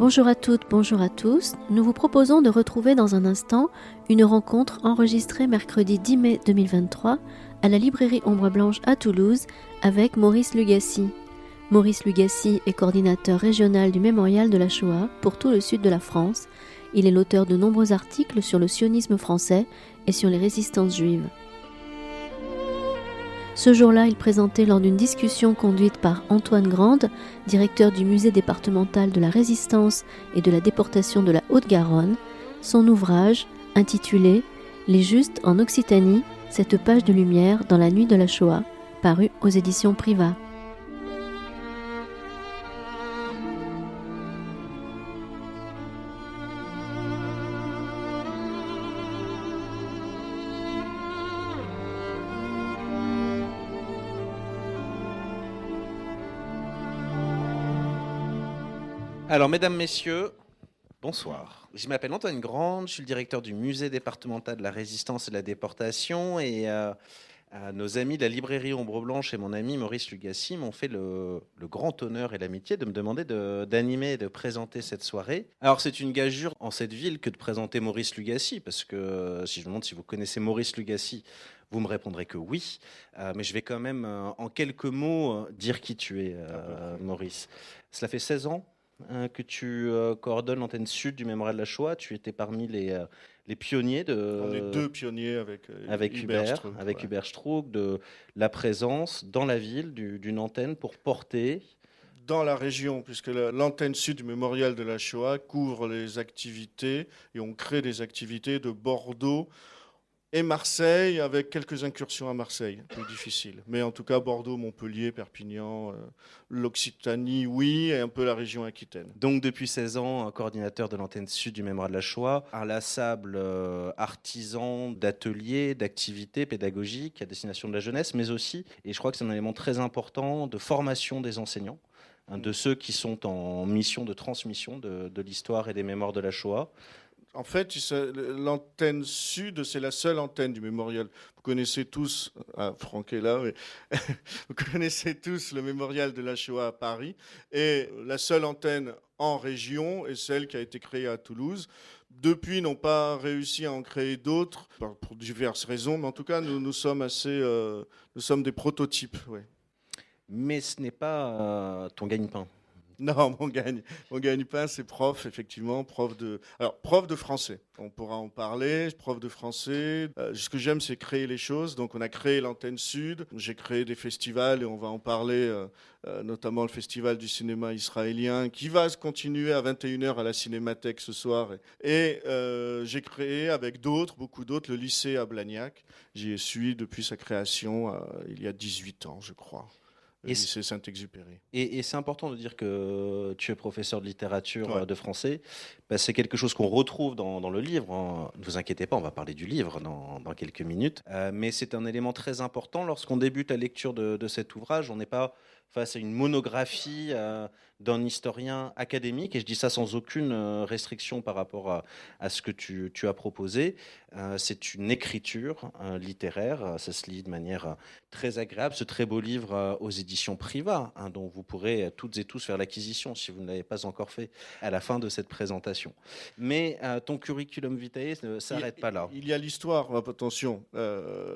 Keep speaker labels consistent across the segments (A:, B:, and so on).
A: Bonjour à toutes, bonjour à tous. Nous vous proposons de retrouver dans un instant une rencontre enregistrée mercredi 10 mai 2023 à la librairie Ombre Blanche à Toulouse avec Maurice Lugassi. Maurice Lugassi est coordinateur régional du Mémorial de la Shoah pour tout le sud de la France. Il est l'auteur de nombreux articles sur le sionisme français et sur les résistances juives. Ce jour-là, il présentait lors d'une discussion conduite par Antoine Grande, directeur du musée départemental de la Résistance et de la déportation de la Haute-Garonne, son ouvrage intitulé « Les Justes en Occitanie, cette page de lumière dans la nuit de la Shoah », paru aux éditions Privat.
B: Alors, mesdames, messieurs, bonsoir. Je m'appelle Antoine Grande, je suis le directeur du musée départemental de la Résistance et de la déportation et nos amis de la librairie Ombre Blanche et mon ami Maurice Lugassi m'ont fait le grand honneur et l'amitié de me demander d'animer et de présenter cette soirée. Alors, c'est une gageure en cette ville que de présenter Maurice Lugassi, parce que si je vous demande si vous connaissez Maurice Lugassi, vous me répondrez que oui, mais je vais quand même en quelques mots dire qui tu es, Maurice. Cela fait 16 ans que tu coordonnes l'antenne sud du Mémorial de la Shoah. Tu étais parmi les pionniers
C: On est deux pionniers avec
B: Hubert Strauch, de la présence dans la ville d'une antenne pour porter
C: dans la région, puisque l'antenne sud du Mémorial de la Shoah couvre les activités et on crée des activités de Bordeaux et Marseille, avec quelques incursions à Marseille, plus difficile. Mais en tout cas, Bordeaux, Montpellier, Perpignan, l'Occitanie, oui, et un peu la région Aquitaine.
B: Donc depuis 16 ans, coordinateur de l'antenne sud du Mémorial de la Shoah, inlassable artisan d'ateliers, d'activités pédagogiques à destination de la jeunesse, mais aussi, et je crois que c'est un élément très important, de formation des enseignants, de ceux qui sont en mission de transmission de l'histoire et des mémoires de la Shoah.
C: En fait, l'antenne sud, c'est la seule antenne du mémorial. Vous connaissez tous, Franck est là, mais vous connaissez tous le mémorial de la Shoah à Paris. Et la seule antenne en région est celle qui a été créée à Toulouse. Depuis, ils n'ont pas réussi à en créer d'autres, pour diverses raisons. Mais en tout cas, nous sommes nous sommes des prototypes. Ouais.
B: Mais ce n'est pas ton gagne-pain.
C: Non, mon gagne-pain, c'est prof, effectivement, prof de français. On pourra en parler, prof de français. Ce que j'aime, c'est créer les choses. Donc, on a créé l'antenne sud. J'ai créé des festivals et on va en parler, notamment le festival du cinéma israélien qui va se continuer à 21h à la Cinémathèque ce soir. Et j'ai créé avec beaucoup d'autres, le lycée à Blagnac. J'y suis depuis sa création il y a 18 ans, je crois. Et c'est Saint-Exupéry.
B: Et c'est important de dire que tu es professeur de littérature de français. C'est quelque chose qu'on retrouve dans le livre. Ne vous inquiétez pas, on va parler du livre dans quelques minutes. Mais c'est un élément très important. Lorsqu'on débute la lecture de cet ouvrage, on n'est pas face à une monographie d'un historien académique, et je dis ça sans aucune restriction par rapport à ce que tu as proposé. C'est une écriture littéraire, ça se lit de manière très agréable, ce très beau livre aux éditions Privat, dont vous pourrez toutes et tous faire l'acquisition si vous ne l'avez pas encore fait à la fin de cette présentation. Mais ton curriculum vitae ne s'arrête pas là.
C: Il y a l'histoire, attention.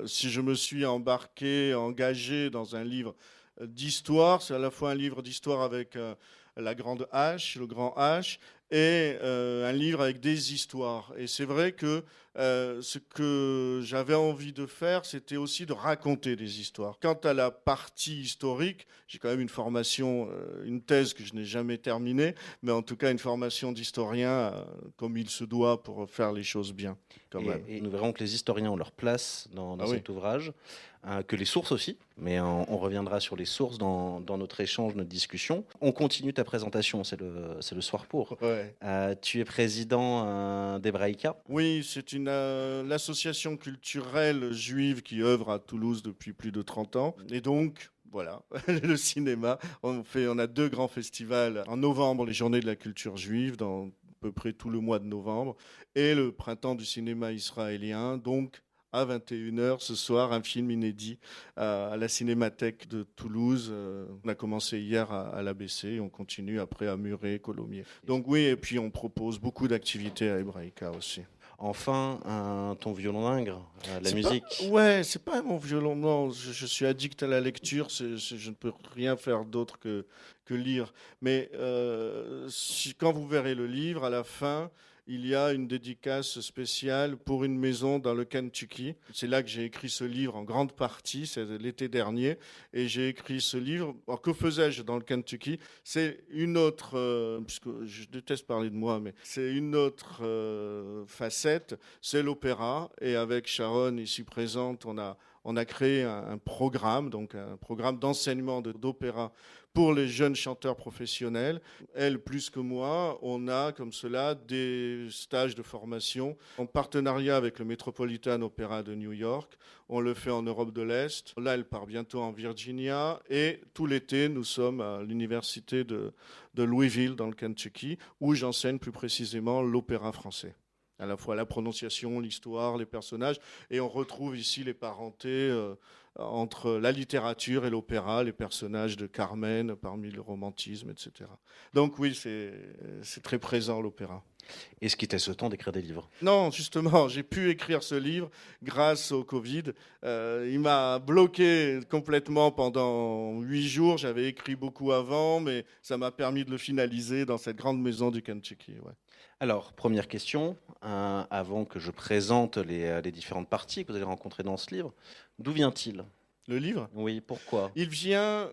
C: Si je me suis engagé dans un livre d'histoire, c'est à la fois un livre d'histoire avec la grande H, le grand H, et un livre avec des histoires. Et c'est vrai que ce que j'avais envie de faire, c'était aussi de raconter des histoires. Quant à la partie historique, j'ai quand même une formation, une thèse que je n'ai jamais terminée, mais en tout cas une formation d'historien comme il se doit pour faire les choses bien. Quand même.
B: Et nous verrons que les historiens ont leur place dans cet ouvrage, que les sources aussi, mais on reviendra sur les sources dans notre échange, notre discussion. On continue ta présentation, c'est le soir pour.
C: Ouais.
B: Tu es président d'Hebraïka.
C: Oui, c'est l'association culturelle juive qui œuvre à Toulouse depuis plus de 30 ans. Et donc, voilà, le cinéma. On a 2 grands festivals. En novembre, les Journées de la culture juive, dans à peu près tout le mois de novembre, et le printemps du cinéma israélien, donc à 21h ce soir, un film inédit à la Cinémathèque de Toulouse. On a commencé hier à l'ABC et on continue après à Muret, Colomiers. Donc oui, et puis on propose beaucoup d'activités à Hebraïca aussi.
B: Enfin, ton violon d'Ingres, la musique.
C: C'est pas mon violon, non. Je suis addict à la lecture, je ne peux rien faire d'autre que lire. Mais quand vous verrez le livre, à la fin, il y a une dédicace spéciale pour une maison dans le Kentucky. C'est là que j'ai écrit ce livre en grande partie, c'est l'été dernier. Et j'ai écrit ce livre. Alors, que faisais-je dans le Kentucky ? C'est une autre, puisque je déteste parler de moi, mais c'est une autre facette, c'est l'opéra. Et avec Sharon, ici présente, on a créé un programme, donc un programme d'enseignement d'opéra pour les jeunes chanteurs professionnels. Elle, plus que moi, on a comme cela des stages de formation en partenariat avec le Metropolitan Opera de New York. On le fait en Europe de l'Est. Là, elle part bientôt en Virginia. Et tout l'été, nous sommes à l'université de Louisville, dans le Kentucky, où j'enseigne plus précisément l'opéra français. À la fois la prononciation, l'histoire, les personnages. Et on retrouve ici les parentés entre la littérature et l'opéra, les personnages de Carmen parmi le romantisme, etc. Donc oui, c'est très présent l'opéra.
B: Est-ce qu'il t'a ce temps d'écrire des livres ?
C: Non, justement, j'ai pu écrire ce livre grâce au Covid. Il m'a bloqué complètement pendant 8 jours. J'avais écrit beaucoup avant, mais ça m'a permis de le finaliser dans cette grande maison du Kentucky. Ouais.
B: Alors, première question, avant que je présente les différentes parties que vous allez rencontrer dans ce livre. D'où vient-il ?
C: Le livre ?
B: Oui, pourquoi ?
C: Il vient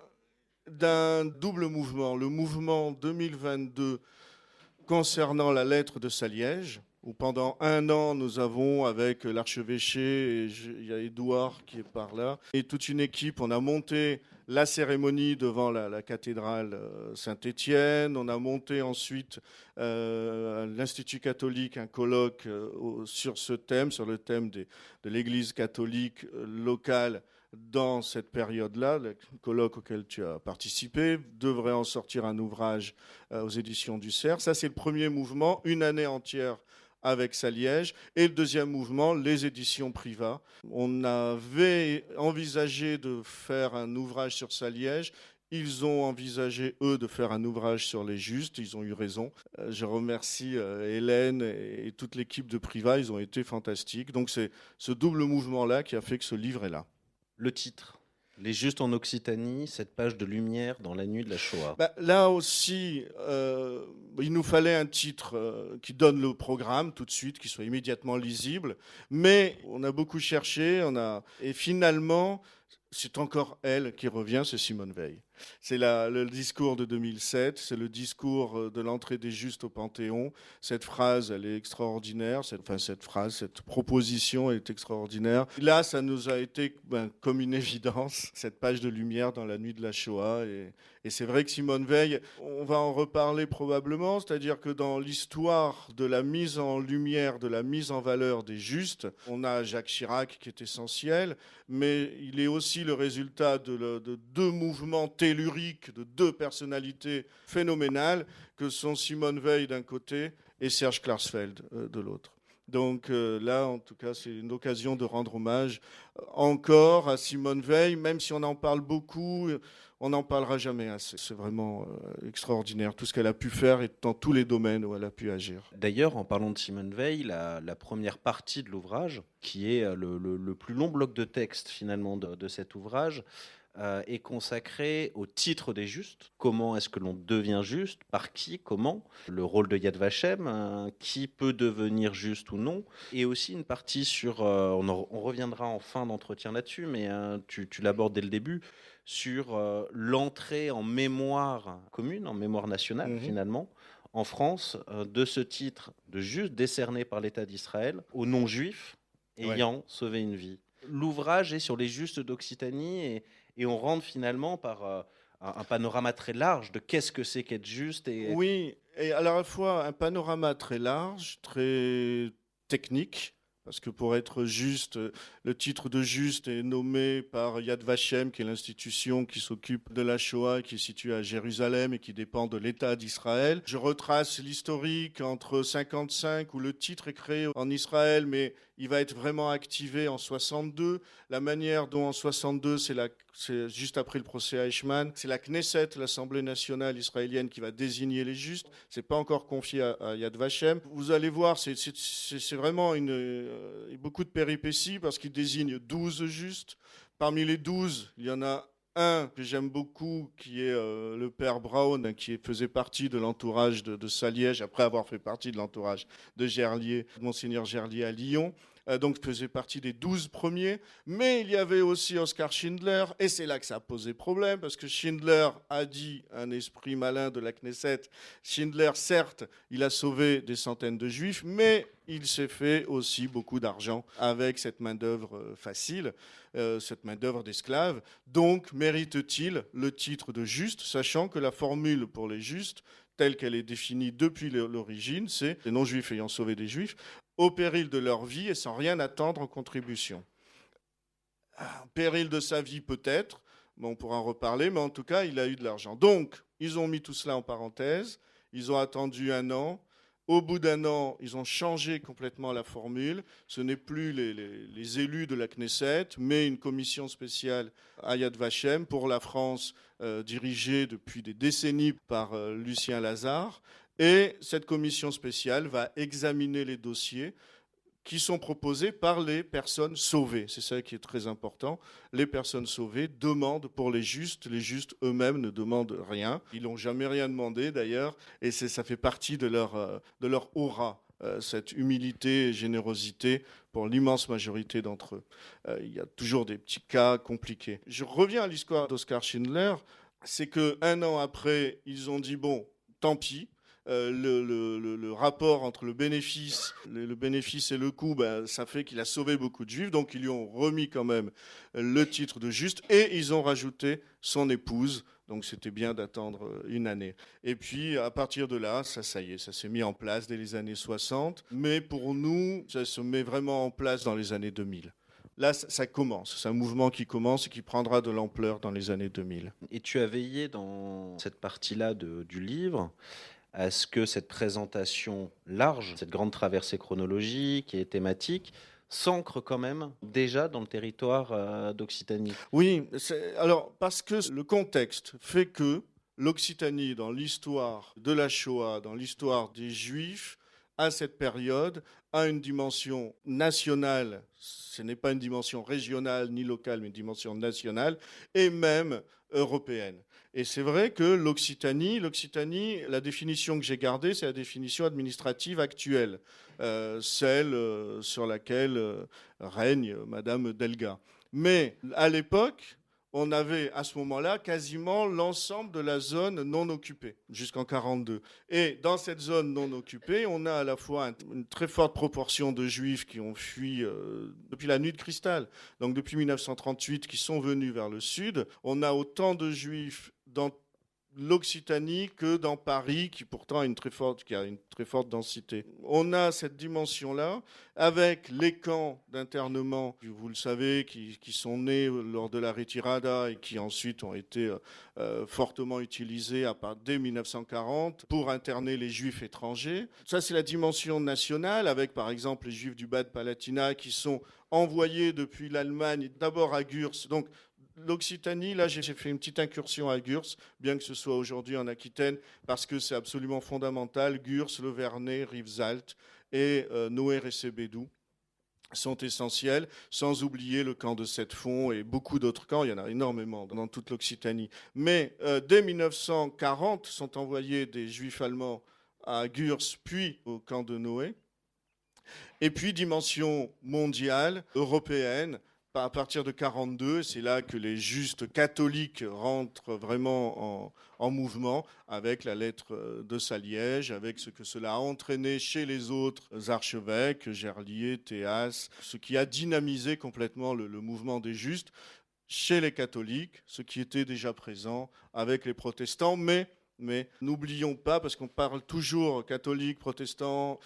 C: d'un double mouvement. Le mouvement 2022 concernant la lettre de Saliège, où pendant 1 an, nous avons, avec l'archevêché, il y a Édouard qui est par là, et toute une équipe, on a monté la cérémonie devant la cathédrale Saint-Étienne. On a monté ensuite à l'Institut catholique un colloque sur ce thème, sur le thème de l'Église catholique locale dans cette période-là. Le colloque auquel tu as participé devrait en sortir un ouvrage aux éditions du Cerf. Ça, c'est le premier mouvement, 1 année entière avec Saliège. Et le deuxième mouvement, les éditions Privat. On avait envisagé de faire un ouvrage sur Saliège. Ils ont envisagé, eux, de faire un ouvrage sur les Justes. Ils ont eu raison. Je remercie Hélène et toute l'équipe de Privat. Ils ont été fantastiques. Donc c'est ce double mouvement-là qui a fait que ce livre est là.
B: Le titre ? Les Justes en Occitanie, cette page de lumière dans la nuit de la Shoah.
C: Là aussi, il nous fallait un titre qui donne le programme tout de suite, qui soit immédiatement lisible. Mais on a beaucoup cherché, et finalement, c'est encore elle qui revient, c'est Simone Veil. C'est le discours de 2007, c'est le discours de l'entrée des Justes au Panthéon. Cette phrase, elle est extraordinaire. Cette proposition est extraordinaire. Là, ça nous a été comme une évidence, cette page de lumière dans la nuit de la Shoah. Et c'est vrai que Simone Veil, on va en reparler probablement, c'est-à-dire que dans l'histoire de la mise en lumière, de la mise en valeur des Justes, on a Jacques Chirac qui est essentiel, mais il est aussi le résultat de 2 mouvements telluriques, de 2 personnalités phénoménales que sont Simone Veil d'un côté et Serge Klarsfeld de l'autre. Donc là, en tout cas, c'est une occasion de rendre hommage encore à Simone Veil, même si on en parle beaucoup, on n'en parlera jamais assez. C'est vraiment extraordinaire, tout ce qu'elle a pu faire et dans tous les domaines où elle a pu agir.
B: D'ailleurs, en parlant de Simone Veil, la première partie de l'ouvrage, qui est le plus long bloc de texte finalement de cet ouvrage, est consacré au titre des justes. Comment est-ce que l'on devient juste ? Par qui ? Comment ? Le rôle de Yad Vashem, qui peut devenir juste ou non ? Et aussi une partie sur, on reviendra en fin d'entretien là-dessus, mais tu l'abordes dès le début, sur l'entrée en mémoire commune, en mémoire nationale finalement, en France, de ce titre de juste décerné par l'État d'Israël aux non-juifs ayant sauvé une vie. L'ouvrage est sur les justes d'Occitanie et on rentre finalement par un panorama très large de qu'est-ce que c'est qu'être juste.
C: Oui, et à la fois un panorama très large, très technique, parce que pour être juste, le titre de juste est nommé par Yad Vashem, qui est l'institution qui s'occupe de la Shoah, qui est située à Jérusalem et qui dépend de l'État d'Israël. Je retrace l'historique entre 1955, où le titre est créé en Israël, mais il va être vraiment activé en 62. La manière dont en 62, c'est juste après le procès Eichmann, c'est la Knesset, l'Assemblée nationale israélienne, qui va désigner les justes. C'est pas encore confié à Yad Vashem. Vous allez voir, c'est vraiment beaucoup de péripéties parce qu'il désigne 12 justes. Parmi les 12, il y en a un que j'aime beaucoup, qui est le père Braun, qui faisait partie de l'entourage de Saliège, après avoir fait partie de l'entourage de Gerlier, de Monseigneur Gerlier à Lyon. Donc faisait partie des 12 premiers. Mais il y avait aussi Oskar Schindler, et c'est là que ça a posé problème, parce que Schindler a dit, un esprit malin de la Knesset, Schindler, certes, il a sauvé des centaines de juifs, mais il s'est fait aussi beaucoup d'argent avec cette main-d'œuvre facile, cette main-d'œuvre d'esclaves. Donc, mérite-t-il le titre de juste, sachant que la formule pour les justes, telle qu'elle est définie depuis l'origine, c'est les non-juifs ayant sauvé des juifs, au péril de leur vie et sans rien attendre en contribution. Péril de sa vie peut-être, mais on pourra en reparler, mais en tout cas, il a eu de l'argent. Donc, ils ont mis tout cela en parenthèse, ils ont attendu 1 an. Au bout d'1 an, ils ont changé complètement la formule. Ce n'est plus les élus de la Knesset, mais une commission spéciale à Yad Vashem pour la France, dirigée depuis des décennies par Lucien Lazare. Et cette commission spéciale va examiner les dossiers qui sont proposés par les personnes sauvées. C'est ça qui est très important. Les personnes sauvées demandent pour les justes eux-mêmes ne demandent rien. Ils n'ont jamais rien demandé d'ailleurs, et ça fait partie de leur aura, cette humilité et générosité pour l'immense majorité d'entre eux. Il y a toujours des petits cas compliqués. Je reviens à l'histoire d'Oskar Schindler. C'est qu'1 an après, ils ont dit, bon, tant pis. Le rapport entre le bénéfice et le coût, ça fait qu'il a sauvé beaucoup de juifs, donc ils lui ont remis quand même le titre de juste, et ils ont rajouté son épouse, donc c'était bien d'attendre 1 année. Et puis à partir de là, ça y est, ça s'est mis en place dès les années 60, mais pour nous, ça se met vraiment en place dans les années 2000. Là, ça commence, c'est un mouvement qui commence et qui prendra de l'ampleur dans les années 2000.
B: Et tu as veillé dans cette partie-là du livre à ce que cette présentation large, cette grande traversée chronologique et thématique, s'ancre quand même déjà dans le territoire d'Occitanie.
C: Oui, alors parce que le contexte fait que l'Occitanie, dans l'histoire de la Shoah, dans l'histoire des Juifs, à cette période, a une dimension nationale. Ce n'est pas une dimension régionale ni locale, mais une dimension nationale et même européenne. Et c'est vrai que l'Occitanie, la définition que j'ai gardée, c'est la définition administrative actuelle, celle sur laquelle règne Madame Delga. Mais à l'époque, on avait à ce moment-là quasiment l'ensemble de la zone non occupée, jusqu'en 1942. Et dans cette zone non occupée, on a à la fois une très forte proportion de juifs qui ont fui depuis la nuit de cristal, donc depuis 1938, qui sont venus vers le sud. On a autant de juifs dans l'Occitanie que dans Paris, qui pourtant a une très forte densité. On a cette dimension-là, avec les camps d'internement, vous le savez, qui sont nés lors de la retirada et qui ensuite ont été fortement utilisés dès 1940 pour interner les juifs étrangers. Ça, c'est la dimension nationale, avec par exemple les juifs du Bas-de-Palatinat qui sont envoyés depuis l'Allemagne, d'abord à Gurs. Donc, l'Occitanie, là, j'ai fait une petite incursion à Gurs, bien que ce soit aujourd'hui en Aquitaine, parce que c'est absolument fondamental. Gurs, Le Vernet, Rivesaltes et Noé et Bédou sont essentiels, sans oublier le camp de Sept-Fonds et beaucoup d'autres camps. Il y en a énormément dans toute l'Occitanie. Mais dès 1940, sont envoyés des juifs allemands à Gurs, puis au camp de Noé. Et puis, dimension mondiale, européenne, à partir de 1942, c'est là que les justes catholiques rentrent vraiment en mouvement, avec la lettre de Saliège, avec ce que cela a entraîné chez les autres archevêques, Gerlier, Théas, ce qui a dynamisé complètement le mouvement des justes chez les catholiques, ce qui était déjà présent avec les protestants. Mais n'oublions pas, parce qu'on parle toujours catholiques, protestants,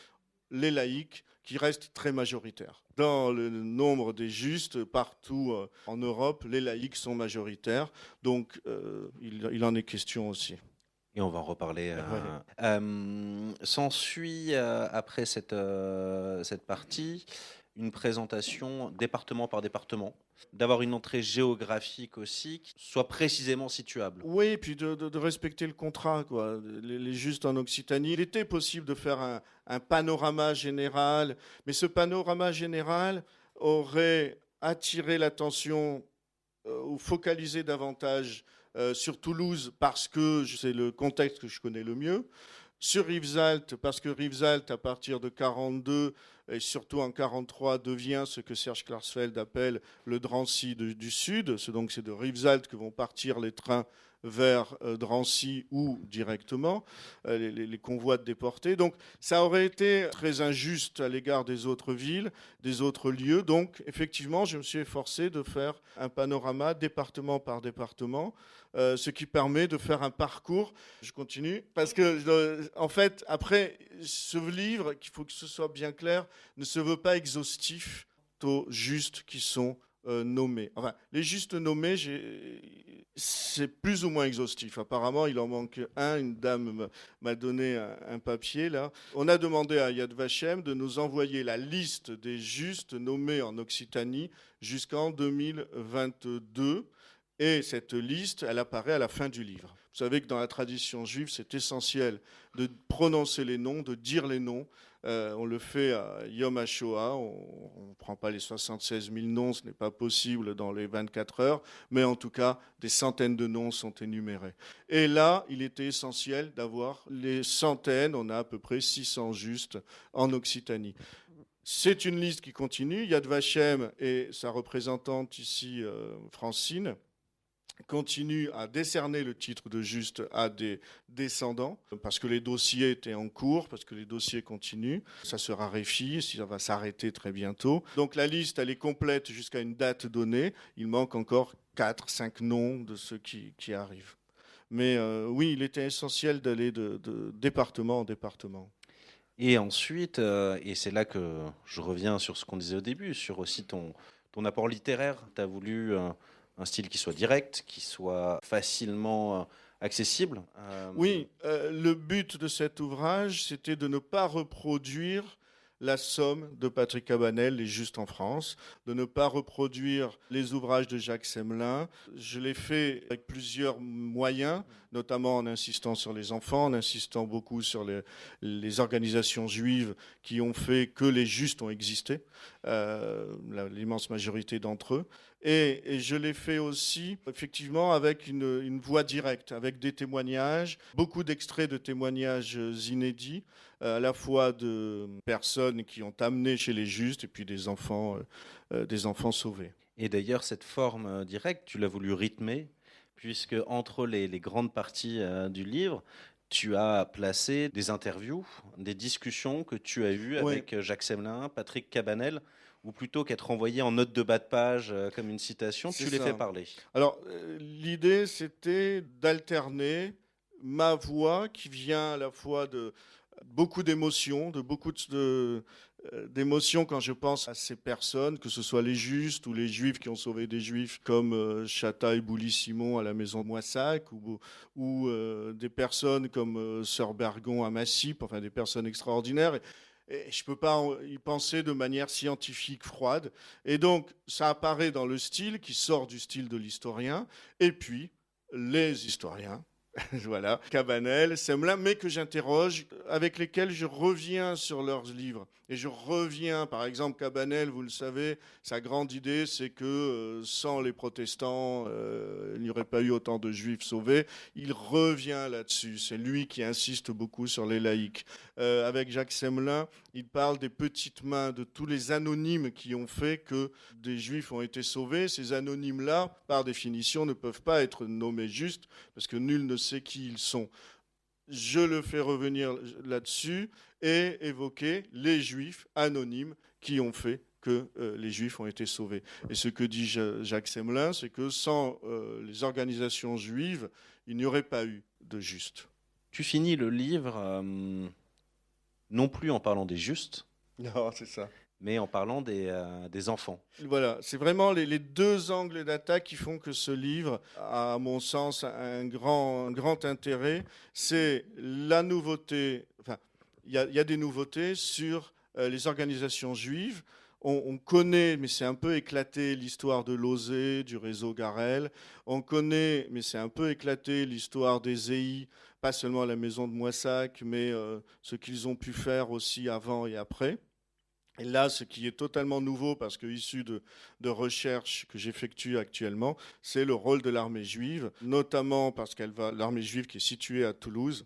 C: les laïcs, qui restent très majoritaires. Dans le nombre des justes, partout en Europe, les laïcs sont majoritaires. Donc, il en est question aussi.
B: Et on va en reparler. S'ensuit, après cette partie, une présentation département par département, d'avoir une entrée géographique aussi qui soit précisément situable.
C: Oui, et puis de respecter le contrat, quoi. Les justes en Occitanie. Il était possible de faire un panorama général, mais ce panorama général aurait attiré l'attention ou focalisé davantage sur Toulouse parce que c'est le contexte que je connais le mieux. Sur Rivesaltes, parce que Rivesaltes, à partir de 42 et surtout en 43, devient ce que Serge Klarsfeld appelle le Drancy du Sud. Donc c'est de Rivesaltes que vont partir les trains vers Drancy ou directement les convois de déportés. Donc ça aurait été très injuste à l'égard des autres villes, des autres lieux. Donc effectivement, je me suis efforcé de faire un panorama département par département, ce qui permet de faire un parcours. Je continue parce que en fait, après ce livre, qu'il faut que ce soit bien clair, ne se veut pas exhaustif aux justes qui sont nommés. Enfin, les justes nommés, c'est plus ou moins exhaustif. Apparemment, il en manque un. Une dame m'a donné un papier, là. On a demandé à Yad Vashem de nous envoyer la liste des justes nommés en Occitanie jusqu'en 2022. Et cette liste, elle apparaît à la fin du livre. Vous savez que dans la tradition juive, c'est essentiel de prononcer les noms, de dire les noms. On le fait à Yom HaShoah. On ne prend pas les 76 000 noms, ce n'est pas possible dans les 24 heures. Mais en tout cas, des centaines de noms sont énumérés. Et là, il était essentiel d'avoir les centaines. On a à peu près 600 justes en Occitanie. C'est une liste qui continue. Yad Vashem et sa représentante ici, Francine, continue à décerner le titre de juste à des descendants, parce que les dossiers étaient en cours, parce que les dossiers continuent. Ça se raréfie, ça va s'arrêter très bientôt. Donc la liste, elle est complète jusqu'à une date donnée. Il manque encore 4, 5 noms de ceux qui arrivent. Mais oui, il était essentiel d'aller de département en département.
B: Et ensuite, et c'est là que je reviens sur ce qu'on disait au début, sur aussi ton apport littéraire. Tu as voulu un style qui soit direct, qui soit facilement accessible.
C: Oui, le but de cet ouvrage, c'était de ne pas reproduire la somme de Patrick Cabanel, Les Justes en France, de ne pas reproduire les ouvrages de Jacques Semelin. Je l'ai fait avec plusieurs moyens, notamment en insistant sur les enfants, en insistant beaucoup sur les organisations juives qui ont fait que les Justes ont existé, l'immense majorité d'entre eux. Et je l'ai fait aussi, effectivement, avec une voix directe, avec des témoignages, beaucoup d'extraits de témoignages inédits, à la fois de personnes qui ont amené chez les Justes et puis des enfants sauvés.
B: Et d'ailleurs, cette forme directe, tu l'as voulu rythmer, puisque entre les grandes parties du livre, tu as placé des interviews, des discussions que tu as eues avec Jacques Semelin, Patrick Cabanel, ou plutôt qu'être envoyé en note de bas de page comme une citation, tu les fais parler.
C: Alors, l'idée, c'était d'alterner ma voix qui vient à la fois de beaucoup d'émotions, d'émotions quand je pense à ces personnes, que ce soit les justes ou les juifs qui ont sauvé des juifs comme Chata et Boully-Simon à la maison de Moissac, ou des personnes comme Sœur Bergon à Massip, enfin des personnes extraordinaires. Et je ne peux pas y penser de manière scientifique, froide. Et donc, ça apparaît dans le style qui sort du style de l'historien. Et puis, les historiens, voilà, Cabanel, Semelin, mais que j'interroge, avec lesquels je reviens sur leurs livres. Et je reviens, par exemple, Cabanel, vous le savez, sa grande idée, c'est que sans les protestants, il n'y aurait pas eu autant de juifs sauvés. Il revient là-dessus. C'est lui qui insiste beaucoup sur les laïcs. Avec Jacques Semelin, il parle des petites mains, de tous les anonymes qui ont fait que des juifs ont été sauvés. Ces anonymes-là, par définition, ne peuvent pas être nommés justes, parce que nul ne sait qui ils sont. Je le fais revenir là-dessus et évoquer les juifs anonymes qui ont fait que les juifs ont été sauvés. Et ce que dit Jacques Semelin, c'est que sans les organisations juives, il n'y aurait pas eu de justes.
B: Tu finis le livre non plus en parlant des justes,
C: non, c'est ça,
B: mais en parlant des enfants.
C: Voilà, c'est vraiment les deux angles d'attaque qui font que ce livre a, à mon sens, un grand intérêt. C'est la nouveauté, enfin, il y a des nouveautés sur les organisations juives. On connaît, mais c'est un peu éclaté, l'histoire de Lauzet, du réseau Garel. On connaît, mais c'est un peu éclaté, l'histoire des EI, pas seulement à la maison de Moissac, mais ce qu'ils ont pu faire aussi avant et après. Et là, ce qui est totalement nouveau, parce que issu de recherches que j'effectue actuellement, c'est le rôle de l'armée juive, notamment parce l'armée juive qui est située à Toulouse,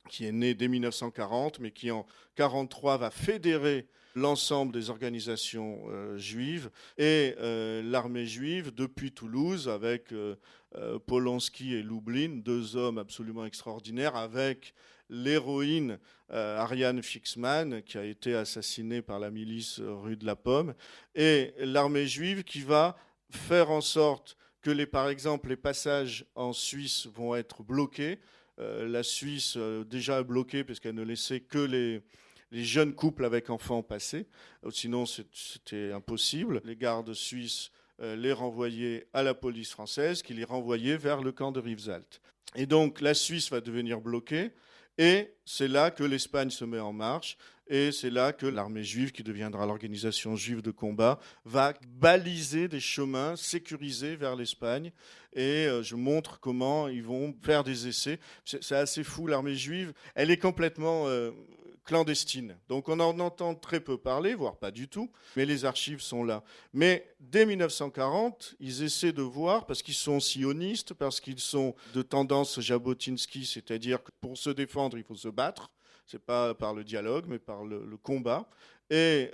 C: qui est née dès 1940, mais qui en 1943 va fédérer l'ensemble des organisations juives, et l'armée juive depuis Toulouse, avec Polonsky et Lublin, deux hommes absolument extraordinaires, avec l'héroïne Ariane Fixman, qui a été assassinée par la milice rue de la Pomme, et l'armée juive qui va faire en sorte que, par exemple, les passages en Suisse vont être bloqués. La Suisse déjà bloquée parce qu'elle ne laissait que les jeunes couples avec enfants passer. Sinon, c'était impossible. Les gardes suisses les renvoyaient à la police française, qui les renvoyait vers le camp de Rivesaltes. Et donc, la Suisse va devenir bloquée. Et c'est là que l'Espagne se met en marche. Et c'est là que l'armée juive, qui deviendra l'organisation juive de combat, va baliser des chemins sécurisés vers l'Espagne. Et je montre comment ils vont faire des essais. C'est assez fou, l'armée juive. Elle est complètement clandestine. Donc on en entend très peu parler, voire pas du tout, mais les archives sont là. Mais dès 1940, ils essaient de voir, parce qu'ils sont sionistes, parce qu'ils sont de tendance Jabotinsky, c'est-à-dire que pour se défendre, il faut se battre. C'est pas par le dialogue, mais par le combat. Et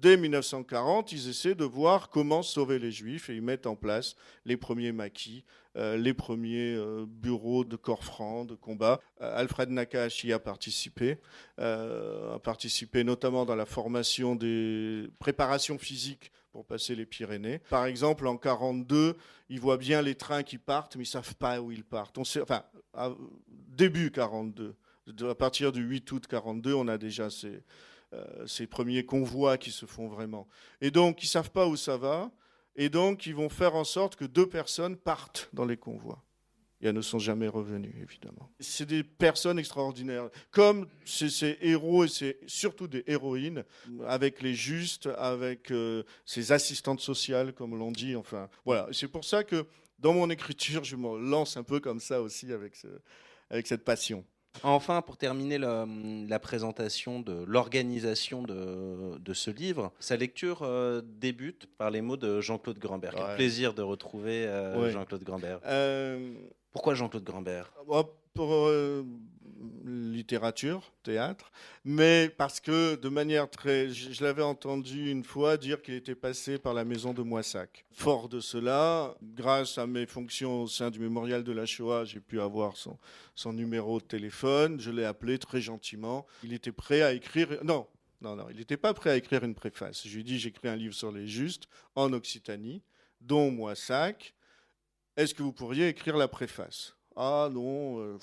C: dès 1940, ils essaient de voir comment sauver les Juifs, et ils mettent en place les premiers maquis, les premiers bureaux de corps francs, de combat. Alfred Nakache y a participé notamment dans la formation des préparations physiques pour passer les Pyrénées. Par exemple, en 1942, ils voient bien les trains qui partent, mais ils ne savent pas où ils partent. Début 1942. À partir du 8 août 1942, on a déjà ces premiers convois qui se font vraiment. Et donc, ils ne savent pas où ça va. Et donc, ils vont faire en sorte que 2 personnes partent dans les convois. Et elles ne sont jamais revenues, évidemment. C'est des personnes extraordinaires. Comme ces héros, et c'est surtout des héroïnes, avec les justes, avec ces assistantes sociales, comme l'on dit. Enfin, voilà. C'est pour ça que, dans mon écriture, je me lance un peu comme ça aussi, avec cette passion.
B: Enfin, pour terminer la présentation de l'organisation de ce livre, sa lecture débute par les mots de Jean-Claude Grambert. Quel plaisir de retrouver Jean-Claude Grambert. Pourquoi Jean-Claude Grambert ?
C: Pour littérature, théâtre, mais parce que de manière très... Je l'avais entendu une fois dire qu'il était passé par la maison de Moissac. Fort de cela, grâce à mes fonctions au sein du mémorial de la Shoah, j'ai pu avoir son numéro de téléphone. Je l'ai appelé très gentiment. Il était prêt à écrire... Non, il n'était pas prêt à écrire une préface. Je lui ai dit, j'écris un livre sur les Justes en Occitanie, dont Moissac. Est-ce que vous pourriez écrire la préface ? Ah non...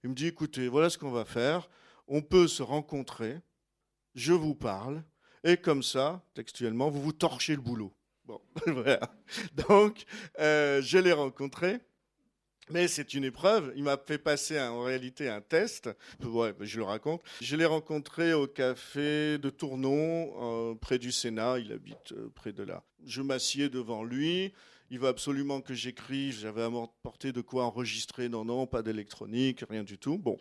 C: Il me dit, écoutez, voilà ce qu'on va faire. On peut se rencontrer, je vous parle, et comme ça, textuellement, vous vous torchez le boulot. Bon, voilà. Donc, je l'ai rencontré, mais c'est une épreuve. Il m'a fait passer en réalité un test. Ouais, je le raconte. Je l'ai rencontré au café de Tournon, près du Sénat. Il habite près de là. Je m'assieds devant lui. Il veut absolument que j'écrive. J'avais apporté de quoi enregistrer. Non, pas d'électronique, rien du tout. Bon.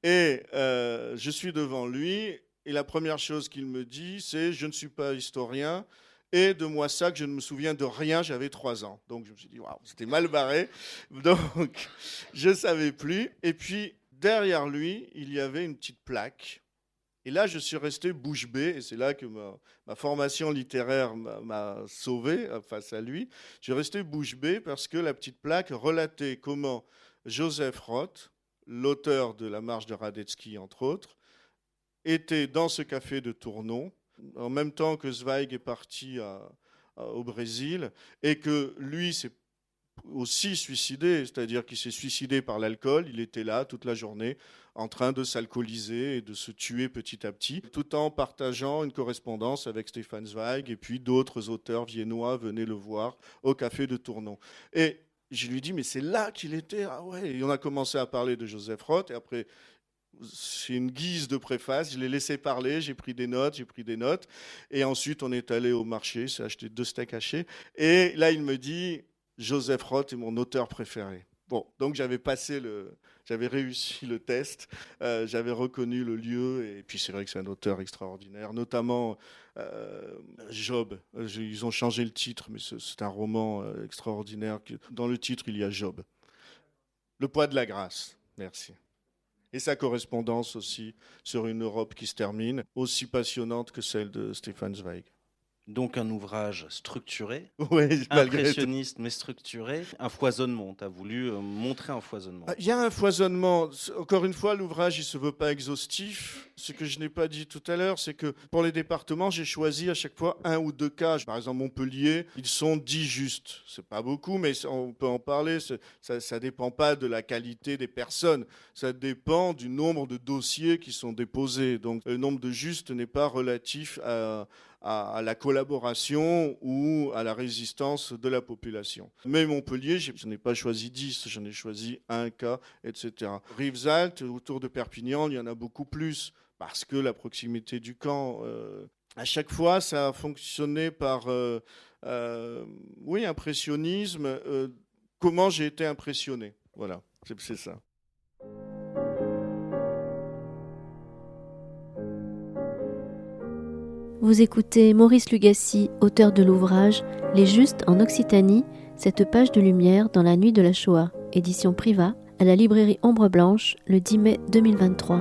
C: Et je suis devant lui. Et la première chose qu'il me dit, c'est « Je ne suis pas historien. » Et de Moissac, je ne me souviens de rien. J'avais 3 ans. Donc, je me suis dit « Waouh, c'était mal barré. » Donc, je ne savais plus. Et puis, derrière lui, il y avait une petite plaque. Et là, je suis resté bouche bée, et c'est là que ma formation littéraire m'a sauvé face à lui. Je suis resté bouche bée parce que la petite plaque relatait comment Joseph Roth, l'auteur de La Marche de Radetzky, entre autres, était dans ce café de Tournon, en même temps que Zweig est parti au Brésil, et que lui s'est aussi suicidé, c'est-à-dire qu'il s'est suicidé par l'alcool. Il était là toute la journée en train de s'alcooliser et de se tuer petit à petit, tout en partageant une correspondance avec Stefan Zweig, et puis d'autres auteurs viennois venaient le voir au café de Tournon. Et je lui dis, mais c'est là qu'il était. Ah ouais. Et on a commencé à parler de Joseph Roth, et après, C'est une guise de préface. Je l'ai laissé parler, j'ai pris des notes. Et ensuite, on est allé au marché, j'ai acheté 2 steaks hachés. Et là, il me dit, Joseph Roth est mon auteur préféré. Bon, donc j'avais réussi le test, j'avais reconnu le lieu, et puis c'est vrai que c'est un auteur extraordinaire, notamment Job. Ils ont changé le titre, mais c'est un roman extraordinaire. Dans le titre, il y a Job. Le poids de la grâce, merci. Et sa correspondance aussi sur une Europe qui se termine, aussi passionnante que celle de Stefan Zweig.
B: Donc un ouvrage structuré,
C: Oui,
B: impressionniste mais structuré, un foisonnement. Tu as voulu montrer un foisonnement.
C: Il y a un foisonnement. Encore une fois, l'ouvrage, il ne se veut pas exhaustif. Ce que je n'ai pas dit tout à l'heure, c'est que pour les départements, j'ai choisi à chaque fois 1 ou 2 cas. Par exemple, Montpellier, ils sont 10 justes. Ce n'est pas beaucoup, mais on peut en parler. Ça ne dépend pas de la qualité des personnes. Ça dépend du nombre de dossiers qui sont déposés. Donc, le nombre de justes n'est pas relatif à la collaboration ou à la résistance de la population. Mais Montpellier, je n'ai pas choisi 10, j'en ai choisi 1 cas, etc. Rivesaltes, autour de Perpignan, il y en a beaucoup plus, parce que la proximité du camp, à chaque fois, ça a fonctionné par, impressionnisme, comment j'ai été impressionné. Voilà, c'est ça.
A: Vous écoutez Maurice Lugassi, auteur de l'ouvrage Les Justes en Occitanie, cette page de lumière dans la nuit de la Shoah, édition Privat, à la librairie Ombre Blanche, le 10 mai 2023.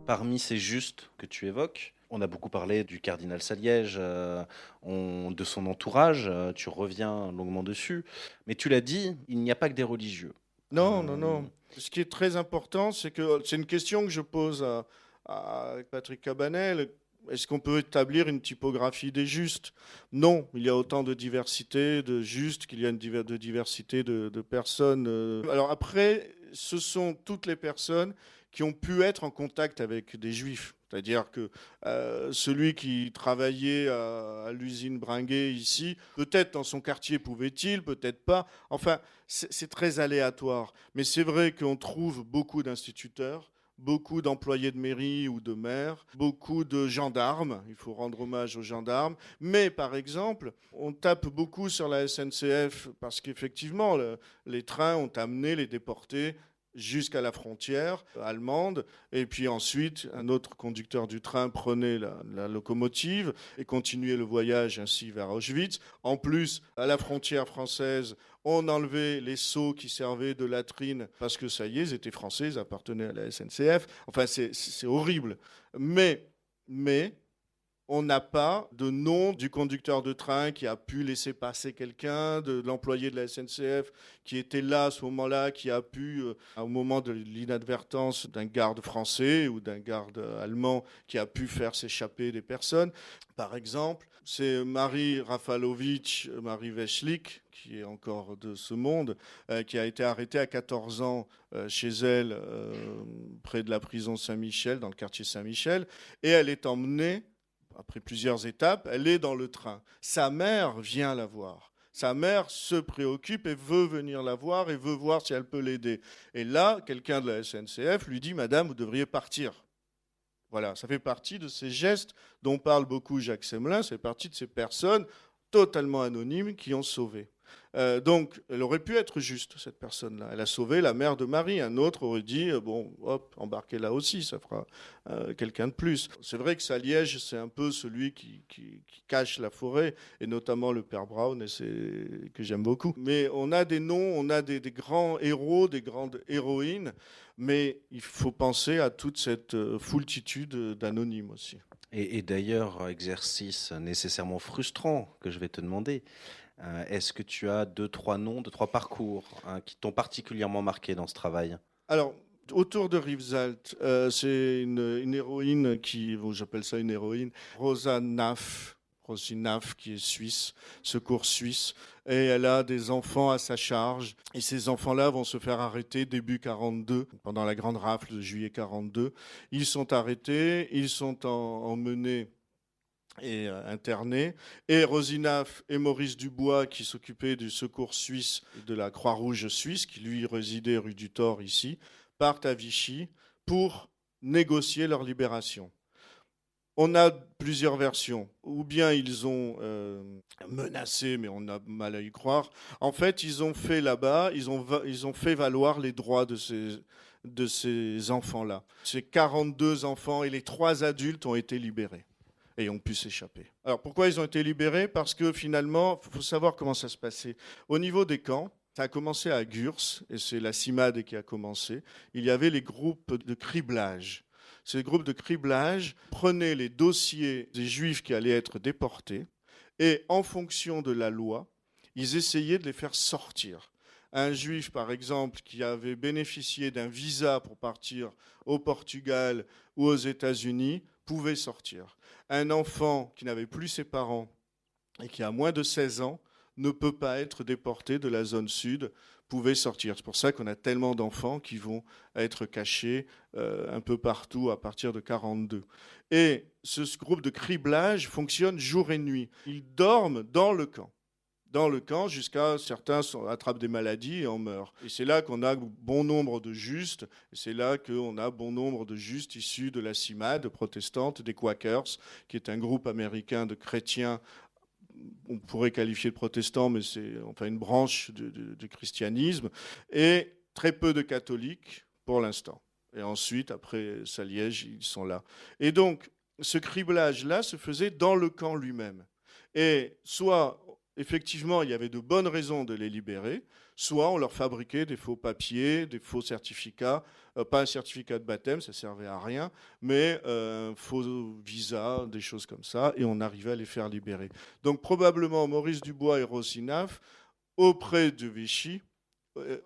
B: Parmi ces justes que tu évoques, on a beaucoup parlé du cardinal Saliège, de son entourage, tu reviens longuement dessus, mais tu l'as dit, il n'y a pas que des religieux.
C: Non. Ce qui est très important, c'est que c'est une question que je pose à Patrick Cabanel. Est-ce qu'on peut établir une typographie des justes ? Non, il y a autant de diversité de justes qu'il y a de diversité de personnes. Alors après, ce sont toutes les personnes qui ont pu être en contact avec des juifs. C'est-à-dire que celui qui travaillait à l'usine Bringuet ici, peut-être dans son quartier pouvait-il, peut-être pas. Enfin, c'est très aléatoire. Mais c'est vrai qu'on trouve beaucoup d'instituteurs, beaucoup d'employés de mairie ou de maires, beaucoup de gendarmes, il faut rendre hommage aux gendarmes. Mais par exemple, on tape beaucoup sur la SNCF parce qu'effectivement, les trains ont amené les déportés jusqu'à la frontière allemande, et puis ensuite un autre conducteur du train prenait la locomotive et continuait le voyage ainsi vers Auschwitz. En plus, à la frontière française, on enlevait les seaux qui servaient de latrine parce que ça y est, ils étaient français, ils appartenaient à la SNCF. Enfin, c'est horrible. Mais on n'a pas de nom du conducteur de train qui a pu laisser passer quelqu'un, de l'employé de la SNCF qui était là à ce moment-là, qui a pu, au moment de l'inadvertance d'un garde français ou d'un garde allemand, qui a pu faire s'échapper des personnes. Par exemple, c'est Marie Rafalovic, Marie Veschlik, qui est encore de ce monde, qui a été arrêtée à 14 ans chez elle, près de la prison Saint-Michel, dans le quartier Saint-Michel, et elle est emmenée. Après plusieurs étapes, elle est dans le train. Sa mère vient la voir. Sa mère se préoccupe et veut venir la voir et veut voir si elle peut l'aider. Et là, quelqu'un de la SNCF lui dit « Madame, vous devriez partir ». Voilà, ça fait partie de ces gestes dont parle beaucoup Jacques Semelin. C'est partie de ces personnes totalement anonymes qui ont sauvé. Donc, elle aurait pu être juste, cette personne-là. Elle a sauvé la mère de Marie. Un autre aurait dit, bon, hop, embarquez-la aussi, ça fera quelqu'un de plus. C'est vrai que Saliège, c'est un peu celui qui cache la forêt, et notamment le père Brown, que j'aime beaucoup. Mais on a des noms, on a des grands héros, des grandes héroïnes, mais il faut penser à toute cette foultitude d'anonymes aussi.
B: Et d'ailleurs, exercice nécessairement frustrant que je vais te demander. Est-ce que tu as 2-3 noms, 2-3 parcours qui t'ont particulièrement marqué dans ce travail ?
C: Alors, autour de Rivesaltes, c'est une héroïne j'appelle ça une héroïne, Rosa Naff. Rosinaf, qui est suisse, secours suisse, et elle a des enfants à sa charge. Et ces enfants-là vont se faire arrêter début 42, pendant la grande rafle de juillet 42. Ils sont arrêtés, ils sont emmenés et internés. Et Rosinaf et Maurice Dubois, qui s'occupaient du secours suisse, de la Croix-Rouge suisse, qui lui résidait rue du Thor ici, partent à Vichy pour négocier leur libération. On a plusieurs versions. Ou bien ils ont menacé, mais on a mal à y croire. En fait, ils ont fait là-bas, ils ont fait valoir les droits de ces enfants-là. Ces 42 enfants et les 3 adultes ont été libérés et ont pu s'échapper. Alors pourquoi ils ont été libérés ? Parce que finalement, il faut savoir comment ça se passait. Au niveau des camps, ça a commencé à Gurs, et c'est la CIMAD qui a commencé. Il y avait les groupes de criblage. Ces groupes de criblage prenaient les dossiers des Juifs qui allaient être déportés et, en fonction de la loi, ils essayaient de les faire sortir. Un Juif, par exemple, qui avait bénéficié d'un visa pour partir au Portugal ou aux États-Unis, pouvait sortir. Un enfant qui n'avait plus ses parents et qui a moins de 16 ans ne peut pas être déporté de la zone sud, pouvait sortir. C'est pour ça qu'on a tellement d'enfants qui vont être cachés un peu partout à partir de 42. Et ce groupe de criblage fonctionne jour et nuit. Ils dorment dans le camp. Dans le camp, jusqu'à certains attrapent des maladies et en meurent. Et c'est là qu'on a bon nombre de justes, et c'est là qu'on a bon nombre de justes issus de la CIMAD protestante, des Quakers, qui est un groupe américain de chrétiens, on pourrait qualifier de protestants, mais c'est enfin une branche du christianisme, et très peu de catholiques pour l'instant. Et ensuite, après Saliège, ils sont là. Et donc, ce criblage-là se faisait dans le camp lui-même. Et soit, effectivement, il y avait de bonnes raisons de les libérer, soit on leur fabriquait des faux papiers, des faux certificats, pas un certificat de baptême, ça ne servait à rien, mais un faux visa, des choses comme ça, et on arrivait à les faire libérer. Donc probablement Maurice Dubois et Rosinaf, auprès de Vichy,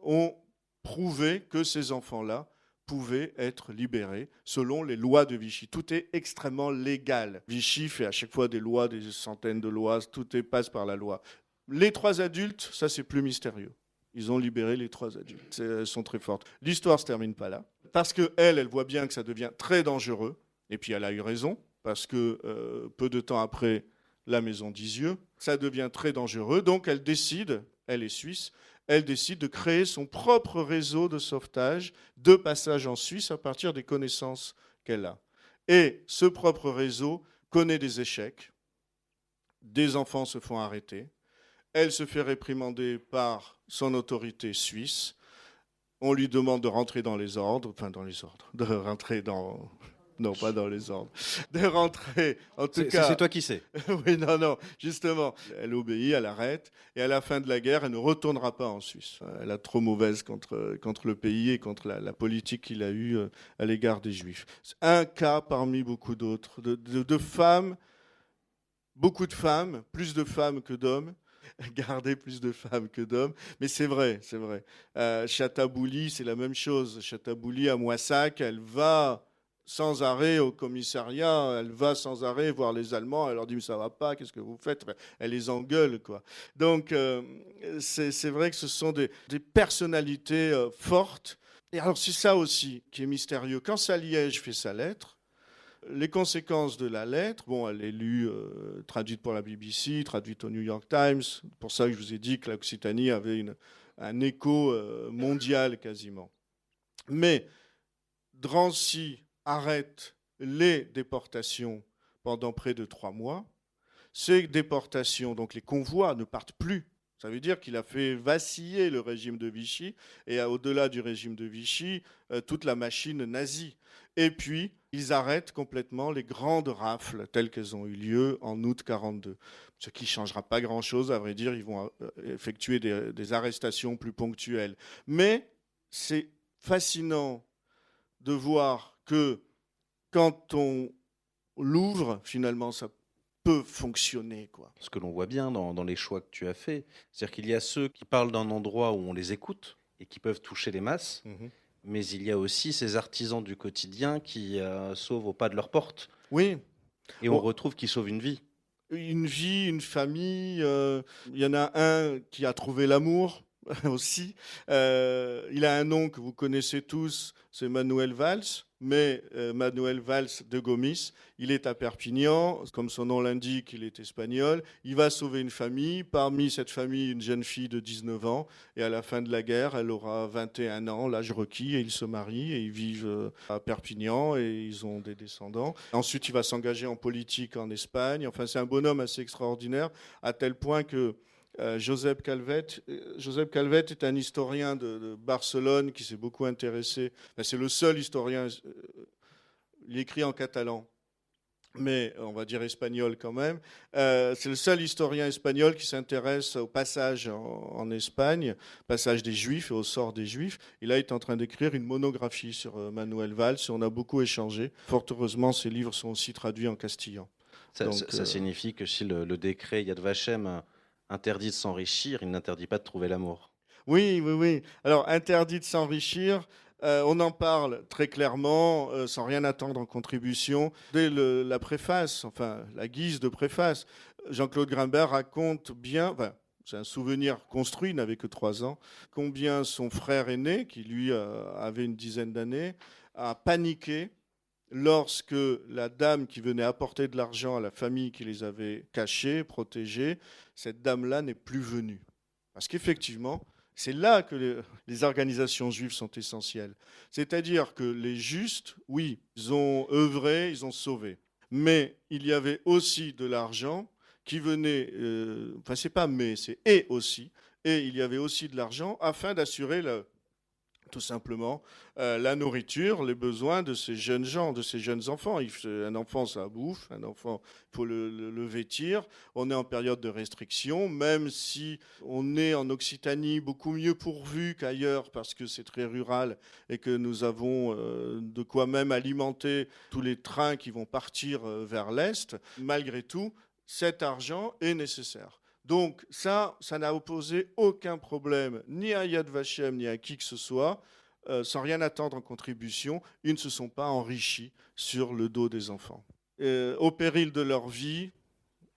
C: ont prouvé que ces enfants-là pouvaient être libérés selon les lois de Vichy. Tout est extrêmement légal. Vichy fait à chaque fois des lois, des centaines de lois, tout passe par la loi. Les 3 adultes, ça c'est plus mystérieux. Ils ont libéré les 3 adultes. Elles sont très fortes. L'histoire ne se termine pas là. Parce qu'elle voit bien que ça devient très dangereux. Et puis elle a eu raison. Parce que peu de temps après la maison d'Isieux, ça devient très dangereux. Donc elle décide, elle est suisse, elle décide de créer son propre réseau de sauvetage, de passage en Suisse à partir des connaissances qu'elle a. Et ce propre réseau connaît des échecs. Des enfants se font arrêter. Elle se fait réprimander par son autorité suisse. On lui demande de rentrer dans les ordres, de rentrer dans... Non, pas dans les ordres. De rentrer, en tout cas...
B: C'est toi qui sais.
C: Oui, non, justement. Elle obéit, elle arrête, et à la fin de la guerre, elle ne retournera pas en Suisse. Elle a trop mauvaise contre le pays et contre la politique qu'il a eue à l'égard des Juifs. C'est un cas parmi beaucoup d'autres, de femmes, beaucoup de femmes, plus de femmes que d'hommes, garder plus de femmes que d'hommes, mais c'est vrai. Chatabouli, c'est la même chose. Chatabouli à Moissac, elle va sans arrêt au commissariat, elle va sans arrêt voir les Allemands, elle leur dit mais ça va pas, qu'est-ce que vous faites ? Elle les engueule, quoi. Donc c'est vrai que ce sont des personnalités fortes. Et alors c'est ça aussi qui est mystérieux. Quand Saliège fait sa lettre, les conséquences de la lettre, bon, elle est lue, traduite pour la BBC, traduite au New York Times. Pour ça que je vous ai dit que l'Occitanie avait un écho mondial quasiment. Mais Drancy arrête les déportations pendant près de 3 mois. Ces déportations, donc les convois, ne partent plus. Ça veut dire qu'il a fait vaciller le régime de Vichy et au-delà du régime de Vichy, toute la machine nazie. Et puis, ils arrêtent complètement les grandes rafles telles qu'elles ont eu lieu en août 1942. Ce qui ne changera pas grand-chose, à vrai dire, ils vont effectuer des arrestations plus ponctuelles. Mais c'est fascinant de voir que quand on l'ouvre, finalement, ça peut fonctionner, quoi.
B: Ce que l'on voit bien dans les choix que tu as faits, c'est-à-dire qu'il y a ceux qui parlent d'un endroit où on les écoute et qui peuvent toucher les masses, mais il y a aussi ces artisans du quotidien qui sauvent au pas de leur porte.
C: Oui.
B: Et on retrouve qu'ils sauvent une vie.
C: une vie, une famille. Il y en a un qui a trouvé l'amour aussi. Il a un nom que vous connaissez tous, c'est Manuel Valls. Mais Manuel Valls de Gomis, il est à Perpignan. Comme son nom l'indique, il est espagnol. Il va sauver une famille. Parmi cette famille, une jeune fille de 19 ans. Et à la fin de la guerre, elle aura 21 ans, l'âge requis. Et ils se marient et ils vivent à Perpignan et ils ont des descendants. Ensuite, il va s'engager en politique en Espagne. Enfin, c'est un bonhomme assez extraordinaire, à tel point que Josep Calvet est un historien de Barcelone qui s'est beaucoup intéressé. Enfin, c'est le seul historien, il écrit en catalan, mais on va dire espagnol quand même. C'est le seul historien espagnol qui s'intéresse au passage en Espagne, passage des Juifs et au sort des Juifs. Et là, il est en train d'écrire une monographie sur Manuel Valls. On a beaucoup échangé. Fort heureusement, ces livres sont aussi traduits en castillan.
B: Ça signifie que si le décret Yad Vashem interdit de s'enrichir, il n'interdit pas de trouver l'amour.
C: Oui, oui, oui. Alors, interdit de s'enrichir, on en parle très clairement, sans rien attendre en contribution. Dès la préface, enfin, la guise de préface, Jean-Claude Grimbert raconte bien, enfin, c'est un souvenir construit, il n'avait que 3 ans, combien son frère aîné, qui lui avait une dizaine d'années, a paniqué lorsque la dame qui venait apporter de l'argent à la famille qui les avait cachés, protégés, cette dame-là n'est plus venue. Parce qu'effectivement, c'est là que les organisations juives sont essentielles. C'est-à-dire que les justes, oui, ils ont œuvré, ils ont sauvé. Mais il y avait aussi de l'argent qui venait, enfin c'est pas mais, c'est et aussi, et il y avait aussi de l'argent afin d'assurer tout simplement la nourriture, les besoins de ces jeunes gens, de ces jeunes enfants. Un enfant, ça bouffe, un enfant, il faut le vêtir. On est en période de restriction, même si on est en Occitanie beaucoup mieux pourvu qu'ailleurs parce que c'est très rural et que nous avons de quoi même alimenter tous les trains qui vont partir vers l'Est. Malgré tout, cet argent est nécessaire. Donc ça n'a opposé aucun problème ni à Yad Vashem ni à qui que ce soit. Sans rien attendre en contribution, ils ne se sont pas enrichis sur le dos des enfants. Au péril de leur vie,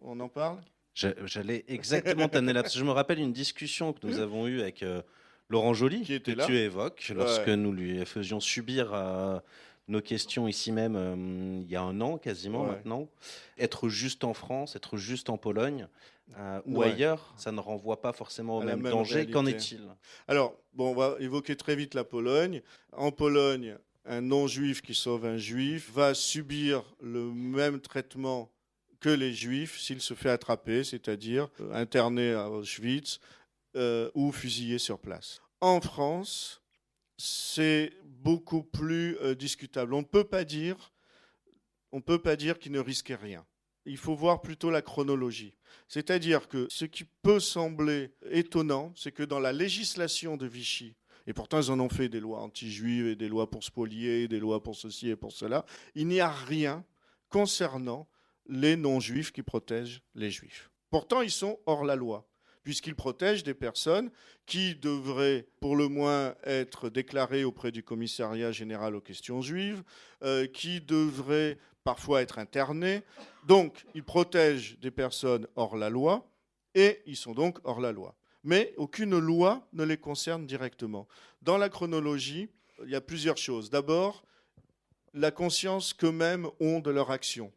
C: on en parle ?
B: J'allais exactement t'amener là. Je me rappelle une discussion que nous avons eue avec Laurent Joly, que tu évoques, lorsque nous lui faisions subir nos questions ici même il y a 1 an quasiment maintenant. Être juste en France, être juste en Pologne ou ailleurs, ça ne renvoie pas forcément au même danger. Réalité. Qu'en est-il ?
C: Alors, bon, on va évoquer très vite la Pologne. En Pologne, un non-juif qui sauve un juif va subir le même traitement que les juifs s'il se fait attraper, c'est-à-dire interné à Auschwitz ou fusillé sur place. En France, c'est beaucoup plus discutable. On ne peut pas dire qu'il ne risquait rien. Il faut voir plutôt la chronologie. C'est-à-dire que ce qui peut sembler étonnant, c'est que dans la législation de Vichy, et pourtant ils en ont fait des lois anti-juives et des lois pour spolier, des lois pour ceci et pour cela, il n'y a rien concernant les non-juifs qui protègent les juifs. Pourtant, ils sont hors la loi, puisqu'ils protègent des personnes qui devraient pour le moins être déclarées auprès du commissariat général aux questions juives, qui devraient parfois être internées. Donc, ils protègent des personnes hors la loi, et ils sont donc hors la loi. Mais aucune loi ne les concerne directement. Dans la chronologie, il y a plusieurs choses. D'abord, la conscience qu'eux-mêmes ont de leur action.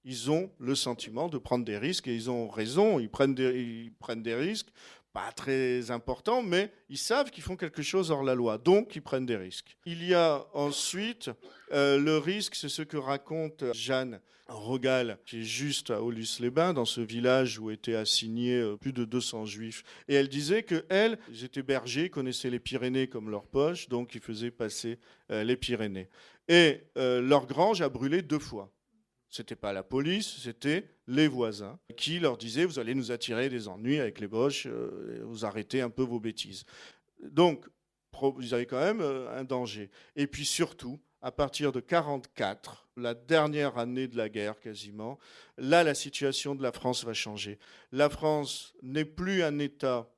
C: Ils ont le sentiment de prendre des risques et ils ont raison, ils prennent des risques, pas très importants, mais ils savent qu'ils font quelque chose hors la loi, donc ils prennent des risques. Il y a ensuite le risque, c'est ce que raconte Jeanne Rogal, qui est juste à Aulus-les-Bains, dans ce village où étaient assignés plus de 200 juifs. Et elle disait qu'elles, ils étaient bergers, connaissaient les Pyrénées comme leur poche, donc ils faisaient passer les Pyrénées. Et leur grange a brûlé 2 fois. Ce n'était pas la police, c'était les voisins qui leur disaient « vous allez nous attirer des ennuis avec les Boches, vous arrêtez un peu vos bêtises ». Donc, ils avaient quand même un danger. Et puis surtout, à partir de 1944, la dernière année de la guerre quasiment, là, la situation de la France va changer. La France n'est plus un État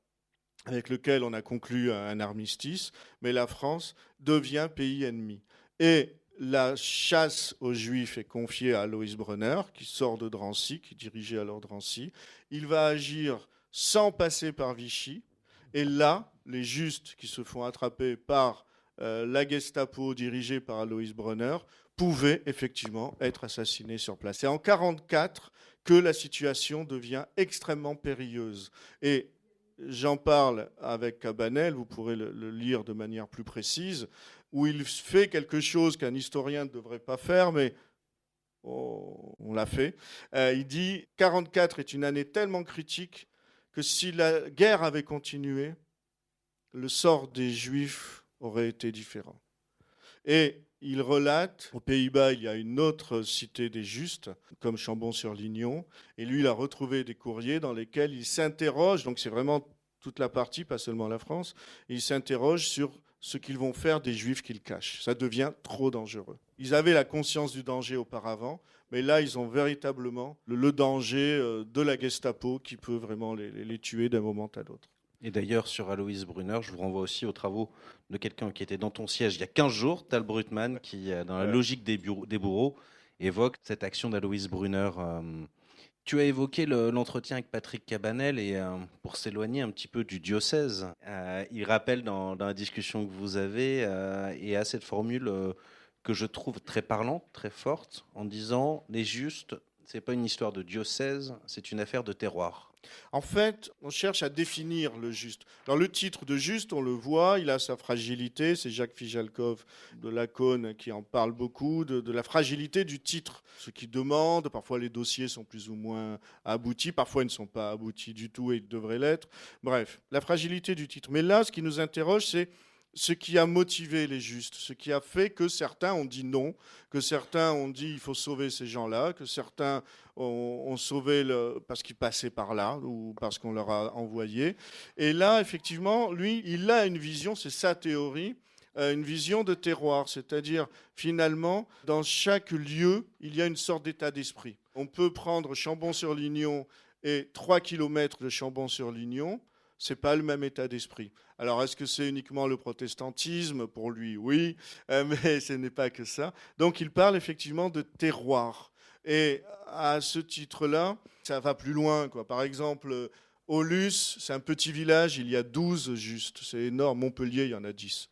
C: avec lequel on a conclu un armistice, mais la France devient pays ennemi. Et La chasse aux Juifs est confiée à Alois Brunner, qui sort de Drancy, qui dirigeait alors Drancy. Il va agir sans passer par Vichy. Et là, les justes qui se font attraper par la Gestapo dirigée par Alois Brunner pouvaient effectivement être assassinés sur place. C'est en 1944 que la situation devient extrêmement périlleuse. Et j'en parle avec Cabanel, vous pourrez le lire de manière plus précise, où il fait quelque chose qu'un historien ne devrait pas faire, mais on l'a fait. Il dit « 1944 est une année tellement critique que si la guerre avait continué, le sort des Juifs aurait été différent. » Et il relate, aux Pays-Bas, il y a une autre cité des Justes, comme Chambon-sur-Lignon, et lui, il a retrouvé des courriers dans lesquels il s'interroge, donc c'est vraiment toute la partie, pas seulement la France, et il s'interroge sur ce qu'ils vont faire des Juifs qu'ils cachent. Ça devient trop dangereux. Ils avaient la conscience du danger auparavant, mais là, ils ont véritablement le danger de la Gestapo qui peut vraiment les tuer d'un moment à l'autre.
B: Et d'ailleurs, sur Alois Brunner, je vous renvoie aussi aux travaux de quelqu'un qui était dans ton siège il y a 15 jours, Tal Brutmann, qui, dans la logique des bourreaux, évoque cette action d'Alois Brunner. Tu as évoqué l'entretien avec Patrick Cabanel, et pour s'éloigner un petit peu du diocèse, il rappelle dans la discussion que vous avez, et à cette formule que je trouve très parlante, très forte, en disant « Les justes, ce n'est pas une histoire de diocèse, c'est une affaire de terroir ».
C: En fait, on cherche à définir le juste. Alors, le titre de juste, on le voit, il a sa fragilité. C'est Jacques Fijalkov de Lacaune qui en parle beaucoup, de la fragilité du titre. Ce qui demande, parfois les dossiers sont plus ou moins aboutis, parfois ils ne sont pas aboutis du tout et ils devraient l'être. Bref, la fragilité du titre. Mais là, ce qui nous interroge, c'est ce qui a motivé les justes, ce qui a fait que certains ont dit non, que certains ont dit il faut sauver ces gens-là, que certains ont sauvé parce qu'ils passaient par là ou parce qu'on leur a envoyé. Et là, effectivement, lui, il a une vision, c'est sa théorie, une vision de terroir, c'est-à-dire finalement, dans chaque lieu, il y a une sorte d'état d'esprit. On peut prendre Chambon-sur-Lignon et 3 km de Chambon-sur-Lignon, ce n'est pas le même état d'esprit. Alors, est-ce que c'est uniquement le protestantisme? Pour lui, oui, mais ce n'est pas que ça. Donc, il parle effectivement de terroir. Et à ce titre-là, ça va plus loin, quoi. Par exemple, Aulus, c'est un petit village, il y a 12 justes. C'est énorme. Montpellier, il y en a 10.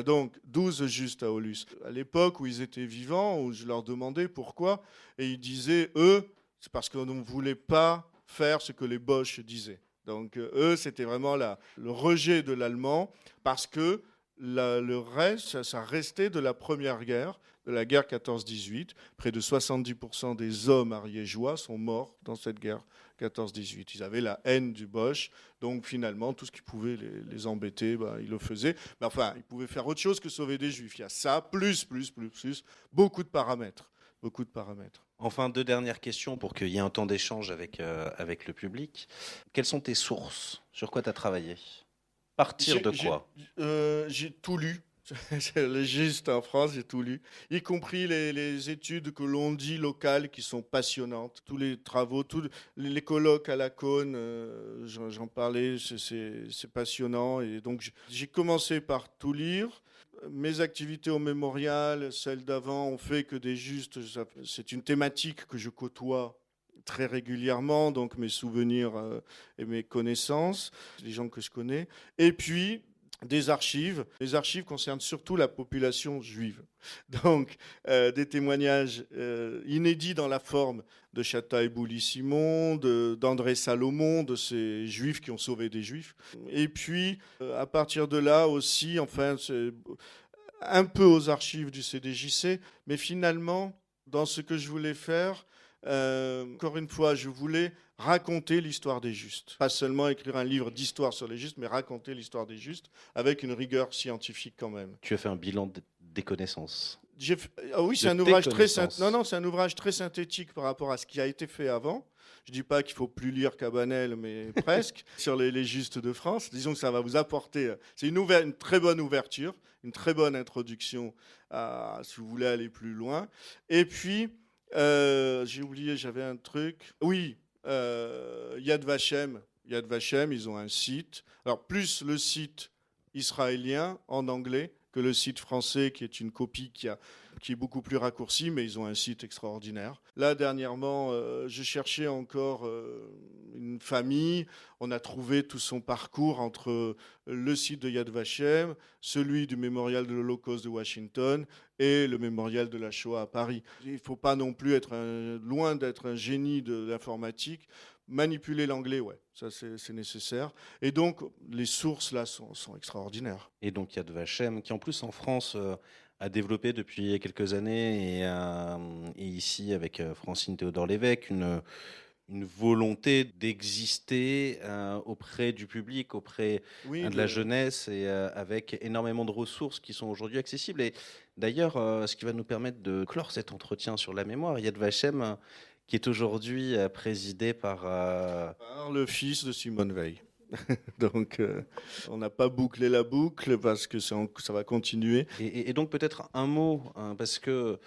C: Donc, 12 justes à Aulus. À l'époque où ils étaient vivants, où je leur demandais pourquoi, et ils disaient, eux, c'est parce qu'on ne voulait pas faire ce que les Boches disaient. Donc, eux, c'était vraiment le rejet de l'allemand parce que le reste, ça restait de la première guerre, de la guerre 14-18. Près de 70% des hommes ariégeois sont morts dans cette guerre 14-18. Ils avaient la haine du Boche, donc finalement, tout ce qui pouvait les embêter, ils le faisaient. Mais enfin, ils pouvaient faire autre chose que sauver des Juifs. Il y a ça, plus, beaucoup de paramètres. Beaucoup de paramètres.
B: Enfin, 2 dernières questions pour qu'il y ait un temps d'échange avec le public. Quelles sont tes sources? Sur quoi tu as travaillé? Partir de quoi?
C: J'ai tout lu. Le juste en France, j'ai tout lu. Y compris les études que l'on dit locales qui sont passionnantes. Tous les travaux, tous les colloques à la Cône, j'en parlais, c'est passionnant. Et donc, j'ai commencé par tout lire. Mes activités au mémorial, celles d'avant, ont fait que des justes, c'est une thématique que je côtoie très régulièrement, donc mes souvenirs et mes connaissances, les gens que je connais. Et puis, des archives. Les archives concernent surtout la population juive. Donc, des témoignages inédits dans la forme de Chataille-Boully-Simon, d'André Salomon, de ces juifs qui ont sauvé des juifs. Et puis, à partir de là aussi, enfin, c'est un peu aux archives du CDJC, mais finalement, dans ce que je voulais faire, encore une fois, je voulais raconter l'histoire des justes. Pas seulement écrire un livre d'histoire sur les justes, mais raconter l'histoire des justes avec une rigueur scientifique quand même.
B: Tu as fait un bilan des connaissances.
C: Ah oui, c'est un ouvrage c'est un ouvrage très synthétique par rapport à ce qui a été fait avant. Je ne dis pas qu'il ne faut plus lire Cabanel, mais presque, sur les justes de France. Disons que ça va vous apporter... C'est une très bonne ouverture, une très bonne introduction si vous voulez aller plus loin. Et puis, j'ai oublié, j'avais un truc. Oui, Yad Vashem. Yad Vashem, ils ont un site. Alors, plus le site israélien en anglais que le site français, qui est une copie qui est beaucoup plus raccourcie, mais ils ont un site extraordinaire. Là, dernièrement, je cherchais encore une famille. On a trouvé tout son parcours entre le site de Yad Vashem, celui du mémorial de l'Holocauste de Washington et le mémorial de la Shoah à Paris. Il ne faut pas non plus être loin d'être un génie de l'informatique. Manipuler l'anglais, ouais, ça c'est nécessaire. Et donc, les sources là sont extraordinaires.
B: Et donc Yad Vashem, qui en plus en France a développé depuis quelques années, et ici avec Francine Théodore Lévesque, une volonté d'exister auprès du public, auprès de la jeunesse, et avec énormément de ressources qui sont aujourd'hui accessibles. Et d'ailleurs, ce qui va nous permettre de clore cet entretien sur la mémoire, Yad Vashem, qui est aujourd'hui présidé par
C: le fils de Simone Veil. Donc, on n'a pas bouclé la boucle parce que ça va continuer.
B: Et donc peut-être un mot, parce que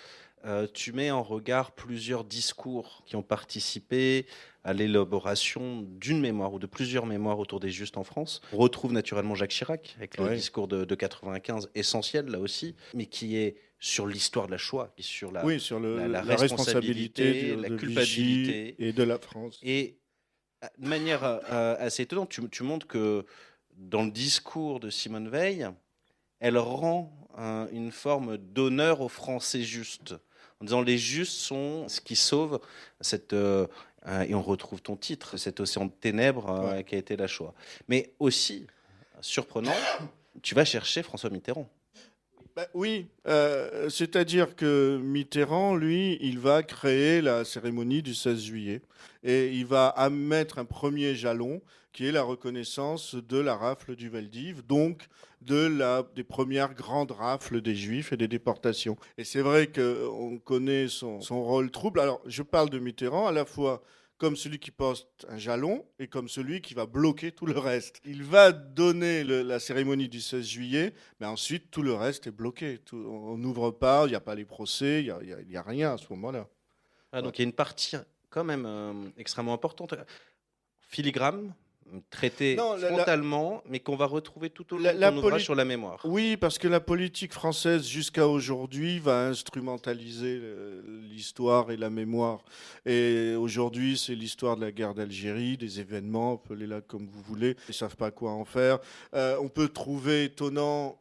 B: tu mets en regard plusieurs discours qui ont participé à l'élaboration d'une mémoire ou de plusieurs mémoires autour des Justes en France. On retrouve naturellement Jacques Chirac avec le discours de 95, essentiel là aussi, mais qui est sur l'histoire de la Shoah, qui est sur la responsabilité, la culpabilité
C: et de la France.
B: Et de manière assez étonnante, tu montres que dans le discours de Simone Veil, elle rend une forme d'honneur aux Français justes, en disant les justes sont ce qui sauve et on retrouve ton titre, cet océan de ténèbres qui a été la Shoah. Mais aussi, surprenant, tu vas chercher François Mitterrand.
C: Oui, c'est-à-dire que Mitterrand, lui, il va créer la cérémonie du 16 juillet et il va mettre un premier jalon qui est la reconnaissance de la rafle du Veldiv, donc des premières grandes rafles des Juifs et des déportations. Et c'est vrai qu'on connaît son rôle trouble. Alors, je parle de Mitterrand à la fois comme celui qui poste un jalon et comme celui qui va bloquer tout le reste. Il va donner la cérémonie du 16 juillet, mais ensuite tout le reste est bloqué. On n'ouvre pas, il n'y a pas les procès, il n'y a rien à ce moment-là.
B: Donc il y a une partie quand même extrêmement importante. Filigrane, traité frontalement, mais qu'on va retrouver tout au long de ton ouvrage sur la mémoire.
C: Oui, parce que la politique française, jusqu'à aujourd'hui, va instrumentaliser l'histoire et la mémoire. Et aujourd'hui, c'est l'histoire de la guerre d'Algérie, des événements, appelez-la comme vous voulez. Ils ne savent pas quoi en faire. On peut trouver étonnant,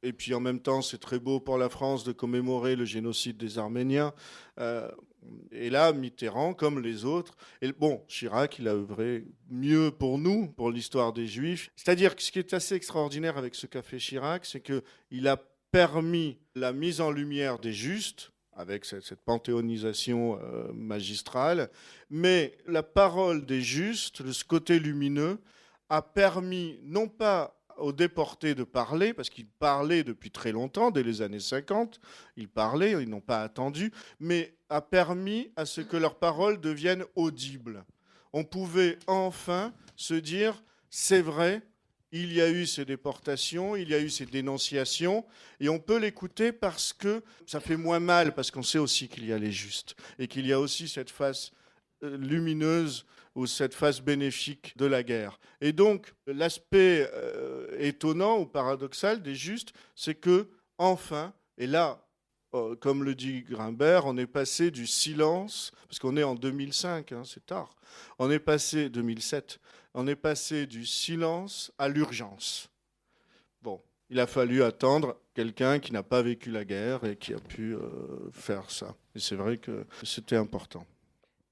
C: et puis en même temps, c'est très beau pour la France de commémorer le génocide des Arméniens. Et là, Mitterrand, comme les autres, et bon, Chirac, il a œuvré mieux pour nous, pour l'histoire des Juifs. C'est-à-dire que ce qui est assez extraordinaire avec ce qu'a fait Chirac, c'est qu'il a permis la mise en lumière des justes, avec cette panthéonisation magistrale, mais la parole des justes, ce côté lumineux, a permis non pas aux déportés de parler, parce qu'ils parlaient depuis très longtemps, dès les années 50, ils parlaient, ils n'ont pas attendu, mais a permis à ce que leurs paroles deviennent audibles. On pouvait enfin se dire, c'est vrai, il y a eu ces déportations, il y a eu ces dénonciations, et on peut l'écouter parce que ça fait moins mal, parce qu'on sait aussi qu'il y a les justes, et qu'il y a aussi cette face lumineuse ou cette face bénéfique de la guerre. Et donc, l'aspect étonnant ou paradoxal des justes, c'est que, enfin, et là, comme le dit Grimbert, on est passé du silence, parce qu'on est en 2005, c'est tard, 2007, on est passé du silence à l'urgence. Bon, il a fallu attendre quelqu'un qui n'a pas vécu la guerre et qui a pu faire ça. Et c'est vrai que c'était important.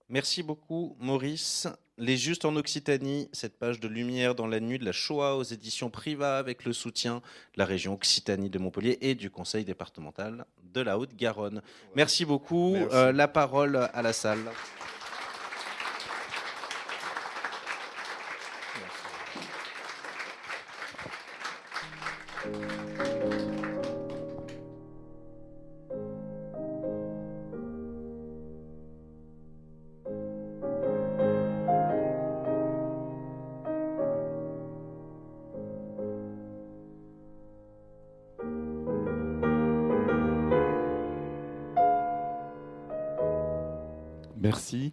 B: Merci beaucoup, Maurice. Les Justes en Occitanie, cette page de lumière dans la nuit de la Shoah aux éditions Priva avec le soutien de la région Occitanie de Montpellier et du conseil départemental de la Haute-Garonne. Merci beaucoup. Merci. La parole à la salle.
D: Merci.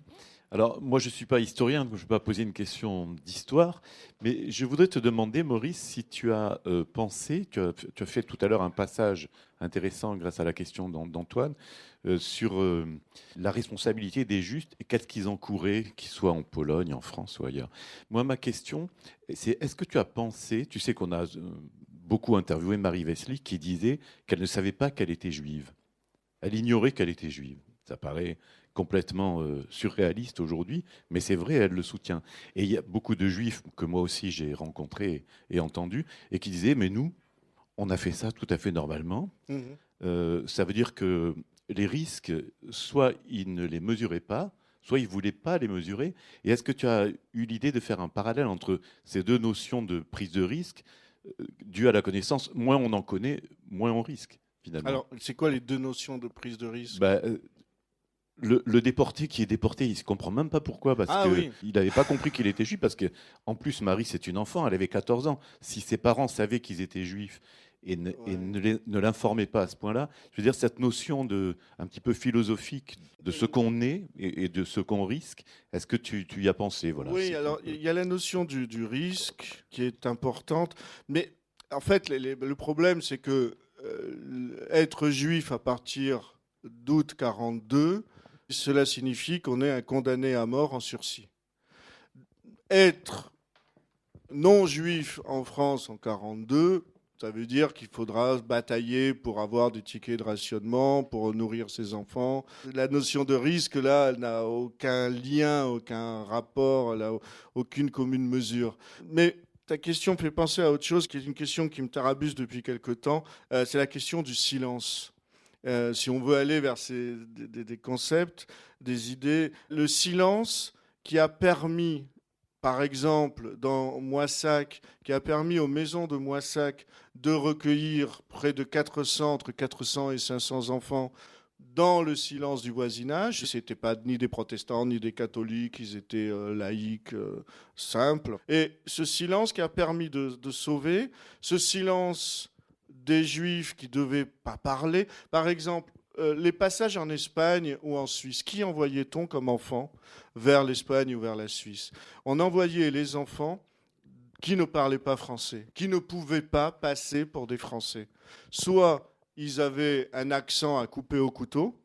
D: Alors, moi, je ne suis pas historien, donc je ne vais pas poser une question d'histoire, mais je voudrais te demander, Maurice, si tu as pensé, tu as fait tout à l'heure un passage intéressant grâce à la question d'Antoine, sur la responsabilité des Justes et qu'est-ce qu'ils encouraient, qu'ils soient en Pologne, en France ou ailleurs. Moi, ma question, c'est est-ce que tu as pensé, tu sais qu'on a beaucoup interviewé Marie Vesely qui disait qu'elle ne savait pas qu'elle était juive. Elle ignorait qu'elle était juive. Ça paraît complètement surréaliste aujourd'hui, mais c'est vrai, elle le soutient. Et il y a beaucoup de juifs que moi aussi j'ai rencontrés et entendus, et qui disaient, mais nous, on a fait ça tout à fait normalement. Ça veut dire que les risques, soit ils ne les mesuraient pas, soit ils ne voulaient pas les mesurer. Et est-ce que tu as eu l'idée de faire un parallèle entre ces deux notions de prise de risque, due à la connaissance? Moins on en connaît, moins on risque, finalement.
C: Alors, c'est quoi les deux notions de prise de risque?
D: Le déporté qui est déporté, il ne se comprend même pas pourquoi, parce qu'il n'avait pas compris qu'il était juif, parce qu'en plus, Marie, c'est une enfant, elle avait 14 ans. Si ses parents savaient qu'ils étaient juifs et ne l'informaient pas à ce point-là, je veux dire, cette notion un petit peu philosophique de ce qu'on est et de ce qu'on risque, est-ce que tu y as pensé? Voilà,
C: oui, alors il y a la notion du risque qui est importante, mais en fait, le problème, c'est que être juif à partir d'août 42, cela signifie qu'on est un condamné à mort en sursis. Être non-juif en France en 42, ça veut dire qu'il faudra batailler pour avoir des tickets de rationnement, pour nourrir ses enfants. La notion de risque, là, elle n'a aucun lien, aucun rapport, elle n'a aucune commune mesure. Mais ta question me fait penser à autre chose, qui est une question qui me tarabuse depuis quelque temps, c'est la question du silence. Si on veut aller vers des concepts, des idées, le silence qui a permis, par exemple, dans Moissac, qui a permis aux maisons de Moissac de recueillir près de 400, entre 400 et 500 enfants dans le silence du voisinage. Ce n'étaient pas ni des protestants, ni des catholiques, ils étaient laïcs, simples. Et ce silence qui a permis de sauver, ce silence des juifs qui ne devaient pas parler. Par exemple, les passages en Espagne ou en Suisse, qui envoyait-on comme enfant vers l'Espagne ou vers la Suisse? On envoyait les enfants qui ne parlaient pas français, qui ne pouvaient pas passer pour des Français. Soit ils avaient un accent à couper au couteau,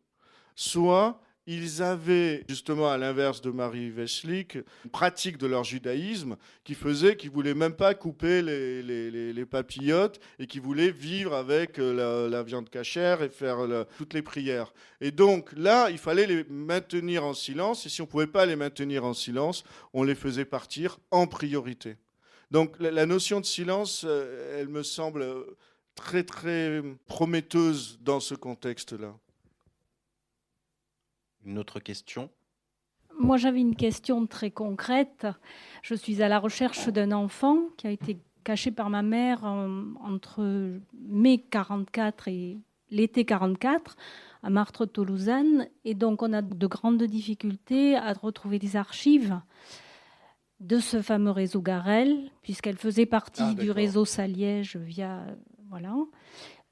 C: soit ils avaient, justement à l'inverse de Marie Veslich, une pratique de leur judaïsme qui faisait qu'ils ne voulaient même pas couper les papillotes et qui voulaient vivre avec la viande cachère et faire toutes les prières. Et donc là, il fallait les maintenir en silence, et si on ne pouvait pas les maintenir en silence, on les faisait partir en priorité. Donc la notion de silence, elle me semble très très prometteuse dans ce contexte-là.
B: Une autre question?
E: Moi, j'avais une question très concrète. Je suis à la recherche d'un enfant qui a été caché par ma mère entre mai 44 et l'été 44 à Martre-Toulousanne. Et donc, on a de grandes difficultés à retrouver des archives de ce fameux réseau Garel, puisqu'elle faisait partie du réseau Saliège via... Voilà.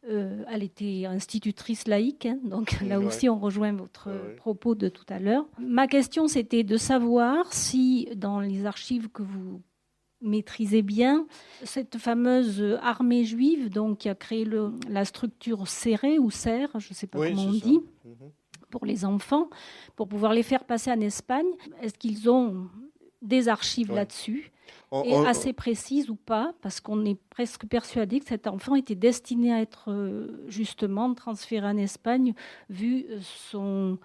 E: Elle était institutrice laïque, hein, donc là aussi on rejoint votre propos de tout à l'heure. Ma question, c'était de savoir si dans les archives que vous maîtrisez bien, cette fameuse armée juive, donc qui a créé la structure serrée ou serre, je ne sais pas comment on dit, pour les enfants, pour pouvoir les faire passer en Espagne, est-ce qu'ils ont des archives là-dessus, et assez précises ou pas, parce qu'on est presque persuadé que cet enfant était destiné à être justement transféré en Espagne, vu son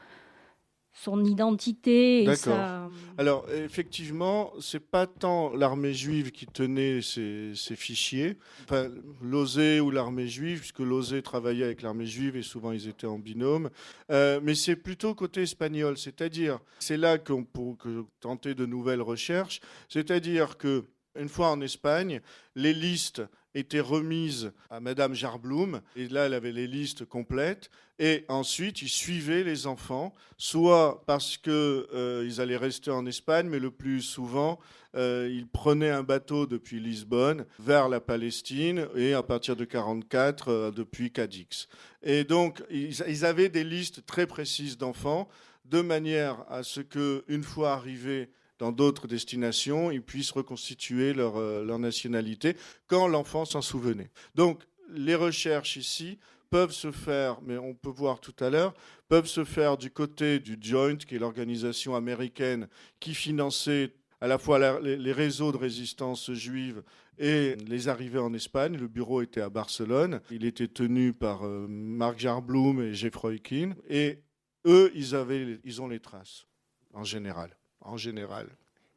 E: identité.
C: D'accord. Alors, effectivement, ce n'est pas tant l'armée juive qui tenait ces fichiers, enfin, l'OSE ou l'armée juive, puisque l'OSE travaillait avec l'armée juive et souvent ils étaient en binôme, mais c'est plutôt côté espagnol, c'est-à-dire, c'est là qu'on peut tenter de nouvelles recherches, c'est-à-dire qu'une fois en Espagne, les listes étaient remises à Madame Jarbloum, et là, elle avait les listes complètes, et ensuite, ils suivaient les enfants, soit parce qu'ils allaient rester en Espagne, mais le plus souvent, ils prenaient un bateau depuis Lisbonne vers la Palestine, et à partir de 1944, depuis Cadix. Et donc, ils avaient des listes très précises d'enfants, de manière à ce qu'une fois arrivés dans d'autres destinations, ils puissent reconstituer leur nationalité quand l'enfant s'en souvenait. Donc, les recherches ici peuvent se faire, mais on peut voir tout à l'heure, peuvent se faire du côté du Joint, qui est l'organisation américaine qui finançait à la fois les réseaux de résistance juive et les arrivées en Espagne. Le bureau était à Barcelone. Il était tenu par Marc Jarblum et Jeffrey Keane. Et eux, ils ont les traces, en général.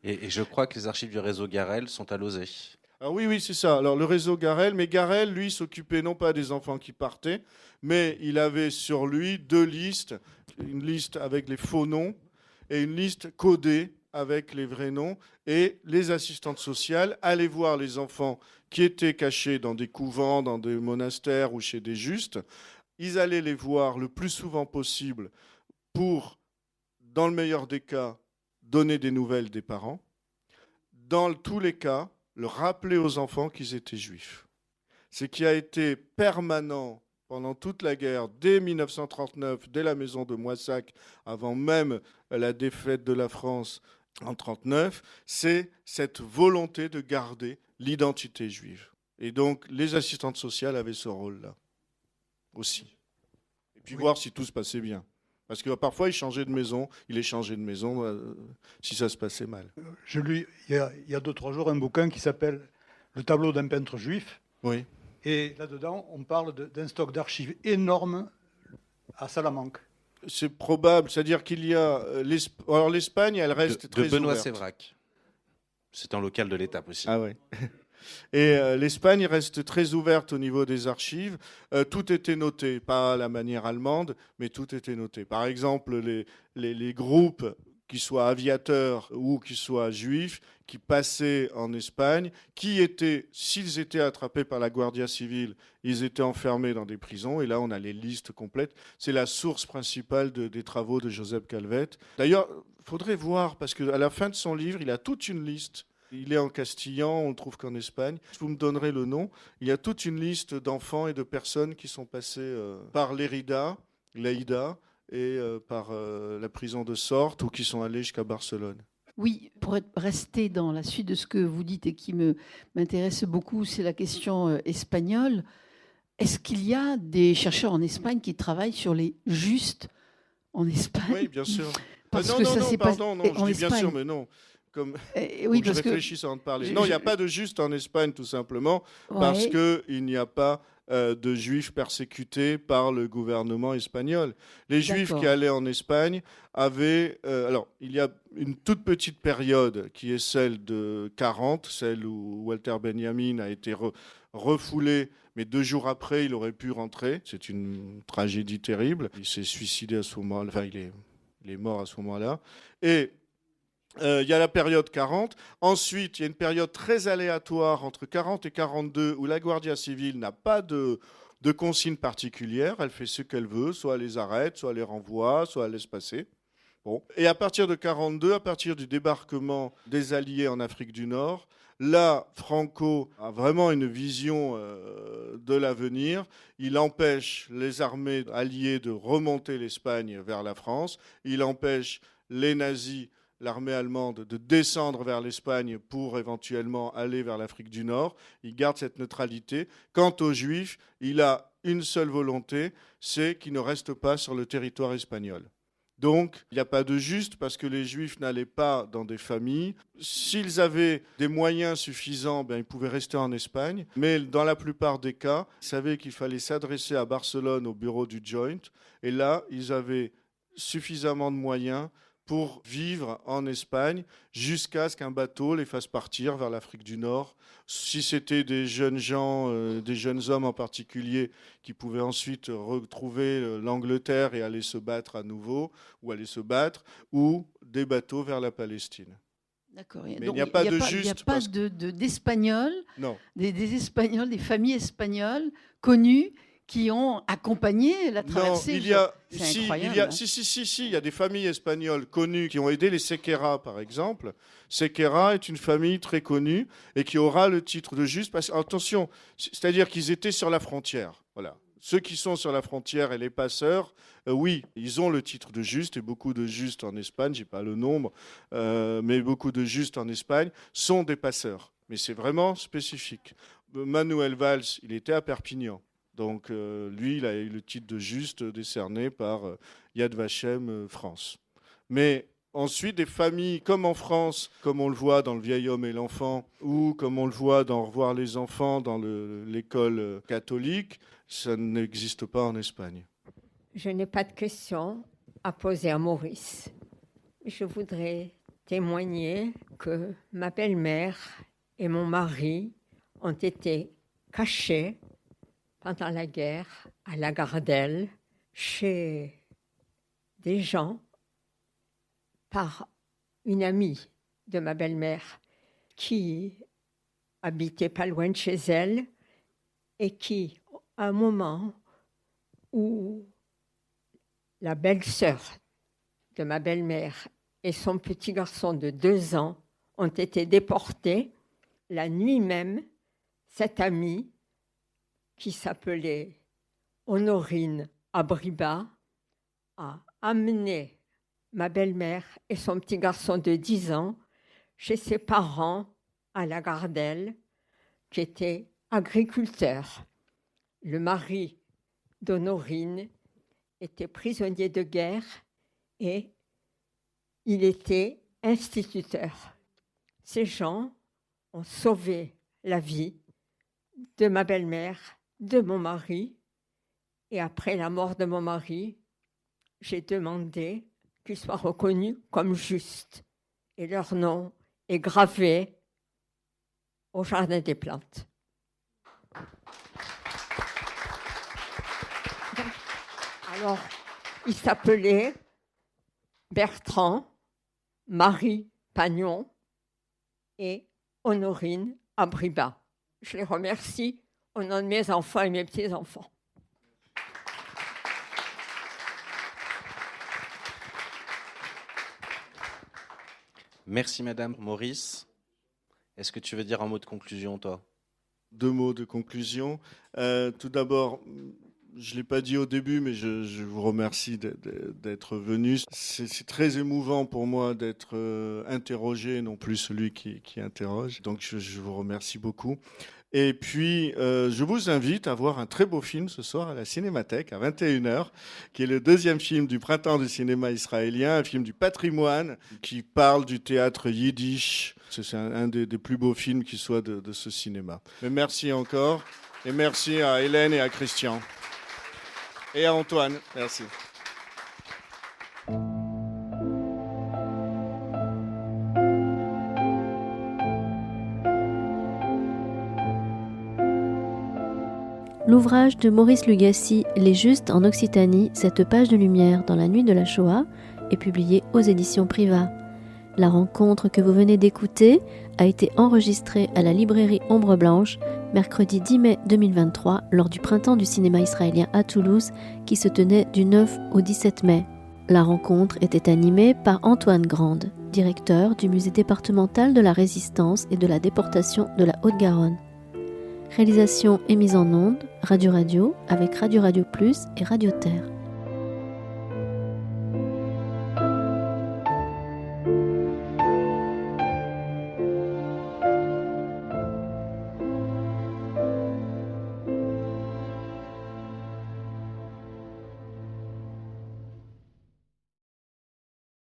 B: Et je crois que les archives du réseau Garel sont à Lausée.
C: Ah oui, c'est ça. Alors le réseau Garel, mais Garel, lui, s'occupait non pas des enfants qui partaient, mais il avait sur lui 2 listes, une liste avec les faux noms et une liste codée avec les vrais noms. Et les assistantes sociales allaient voir les enfants qui étaient cachés dans des couvents, dans des monastères ou chez des justes. Ils allaient les voir le plus souvent possible pour, dans le meilleur des cas, donner des nouvelles des parents. Dans tous les cas, le rappeler aux enfants qu'ils étaient juifs. Ce qui a été permanent pendant toute la guerre, dès 1939, dès la maison de Moissac, avant même la défaite de la France en 1939, c'est cette volonté de garder l'identité juive. Et donc, les assistantes sociales avaient ce rôle-là aussi. Et puis voir si tout se passait bien. Parce que parfois, il échangeait de maison si ça se passait mal.
F: Je lis, il y a 2-3 jours, un bouquin qui s'appelle « Le tableau d'un peintre juif ».
C: Oui.
F: Et là-dedans, on parle d'un stock d'archives énorme à Salamanque.
C: C'est probable. C'est-à-dire qu'il y a... Alors l'Espagne, elle reste très
B: ouverte. De Benoît
C: ouverte.
B: Sévrac. C'est un local de l'Étape aussi.
C: Ah oui. Et l'Espagne reste très ouverte au niveau des archives. Tout était noté, pas à la manière allemande, mais tout était noté. Par exemple, les groupes, qu'ils soient aviateurs ou qu'ils soient juifs, qui passaient en Espagne, s'ils étaient attrapés par la Guardia Civile, ils étaient enfermés dans des prisons. Et là, on a les listes complètes. C'est la source principale des travaux de Joseph Calvet. D'ailleurs, il faudrait voir, parce qu'à la fin de son livre, il a toute une liste. Il est en castillan, on le trouve qu'en Espagne. Vous me donnerez le nom. Il y a toute une liste d'enfants et de personnes qui sont passés par l'Aïda et par la prison de Sorte ou qui sont allés jusqu'à Barcelone.
G: Oui, pour rester dans la suite de ce que vous dites et qui m'intéresse beaucoup, c'est la question espagnole. Est-ce qu'il y a des chercheurs en Espagne qui travaillent sur les justes en Espagne?
C: Oui, bien sûr.
G: Parce
C: non,
G: que
C: non,
G: ça
C: non,
G: s'est
C: pardon, non, je dis bien
G: Espagne.
C: sûr, mais non.
G: Oui,
C: je réfléchisse avant de parler. Non, il n'y a pas de juste en Espagne, tout simplement, parce qu'il n'y a pas de juifs persécutés par le gouvernement espagnol. Les juifs qui allaient en Espagne avaient... alors, il y a une toute petite période qui est celle de 40, celle où Walter Benjamin a été refoulé, mais 2 jours après, il aurait pu rentrer. C'est une tragédie terrible. Il s'est suicidé à ce moment-là. Enfin, il est mort à ce moment-là. Et... il y a la période 40. Ensuite, il y a une période très aléatoire entre 40 et 42 où la Guardia Civile n'a pas de consigne particulière. Elle fait ce qu'elle veut. Soit elle les arrête, soit elle les renvoie, soit elle laisse passer. Bon. Et à partir de 42, à partir du débarquement des Alliés en Afrique du Nord, là, Franco a vraiment une vision de l'avenir. Il empêche les armées alliées de remonter l'Espagne vers la France. Il empêche les nazis, l'armée allemande, de descendre vers l'Espagne pour éventuellement aller vers l'Afrique du Nord. Il garde cette neutralité. Quant aux Juifs, il a une seule volonté, c'est qu'ils ne restent pas sur le territoire espagnol. Donc, il n'y a pas de juste parce que les Juifs n'allaient pas dans des familles. S'ils avaient des moyens suffisants, ils pouvaient rester en Espagne. Mais dans la plupart des cas, ils savaient qu'il fallait s'adresser à Barcelone, au bureau du Joint. Et là, ils avaient suffisamment de moyens pour vivre en Espagne jusqu'à ce qu'un bateau les fasse partir vers l'Afrique du Nord. Si c'était des jeunes gens, des jeunes hommes en particulier, qui pouvaient ensuite retrouver l'Angleterre et aller se battre à nouveau, ou aller se battre, ou des bateaux vers la Palestine.
G: D'accord.
C: Mais il n'y a pas de juste.
G: Il n'y a pas d'Espagnols,
C: Non.
G: Des Espagnols, des familles espagnoles connues qui ont accompagné la traversée.
C: Non,
G: c'est incroyable.
C: Il y a des familles espagnoles connues qui ont aidé les Sequeira, par exemple. Sequeira est une famille très connue et qui aura le titre de juste. Attention, c'est-à-dire qu'ils étaient sur la frontière. Voilà. ceux qui sont sur la frontière et les passeurs, oui, ils ont le titre de juste, et beaucoup de justes en Espagne, je n'ai pas le nombre, mais beaucoup de justes en Espagne sont des passeurs. Mais c'est vraiment spécifique. Manuel Valls, il était à Perpignan. Donc lui, il a eu le titre de juste décerné par Yad Vashem France. Mais ensuite, des familles comme en France, comme on le voit dans Le vieil homme et l'enfant, ou comme on le voit dans Au revoir les enfants, dans l'école catholique, ça n'existe pas en Espagne.
H: Je n'ai pas de questions à poser à Maurice. Je voudrais témoigner que ma belle-mère et mon mari ont été cachés pendant la guerre à la Gardelle chez des gens par une amie de ma belle-mère qui habitait pas loin de chez elle et qui, à un moment où la belle-sœur de ma belle-mère et son petit garçon de 2 ans ont été déportés, la nuit même, cette amie, qui s'appelait Honorine Abriba, a amené ma belle-mère et son petit garçon de 10 ans chez ses parents à la Gardelle, qui étaient agriculteurs. Le mari d'Honorine était prisonnier de guerre et il était instituteur. Ces gens ont sauvé la vie de ma belle-mère, de mon mari. Et après la mort de mon mari, j'ai demandé qu'ils soient reconnus comme justes. Et leur nom est gravé au Jardin des Plantes. Alors, il s'appelait Bertrand, Marie Pagnon et Honorine Abriba. Je les remercie au nom de mes enfants et mes petits-enfants.
B: Merci Madame. Maurice, est-ce que tu veux dire un mot de conclusion, toi ?
C: 2 mots de conclusion. Tout d'abord, je ne l'ai pas dit au début, mais je vous remercie d'être venu. C'est très émouvant pour moi d'être interrogé, non plus celui qui interroge. Donc je vous remercie beaucoup. Et puis, je vous invite à voir un très beau film ce soir à la Cinémathèque à 21h, qui est le 2e film du printemps du cinéma israélien, un film du patrimoine qui parle du théâtre yiddish. C'est un des plus beaux films qui soit de ce cinéma. Mais merci encore, et merci à Hélène et à Christian. Et à Antoine, merci.
A: L'ouvrage de Maurice Lugassi, Les Justes en Occitanie, cette page de lumière dans la nuit de la Shoah, est publié aux éditions Priva. La rencontre que vous venez d'écouter a été enregistrée à la librairie Ombre Blanche, mercredi 10 mai 2023, lors du printemps du cinéma israélien à Toulouse, qui se tenait du 9 au 17 mai. La rencontre était animée par Antoine Grande, directeur du musée départemental de la Résistance et de la déportation de la Haute-Garonne. Réalisation et mise en onde, Radio avec Radio Plus et Radio Terre.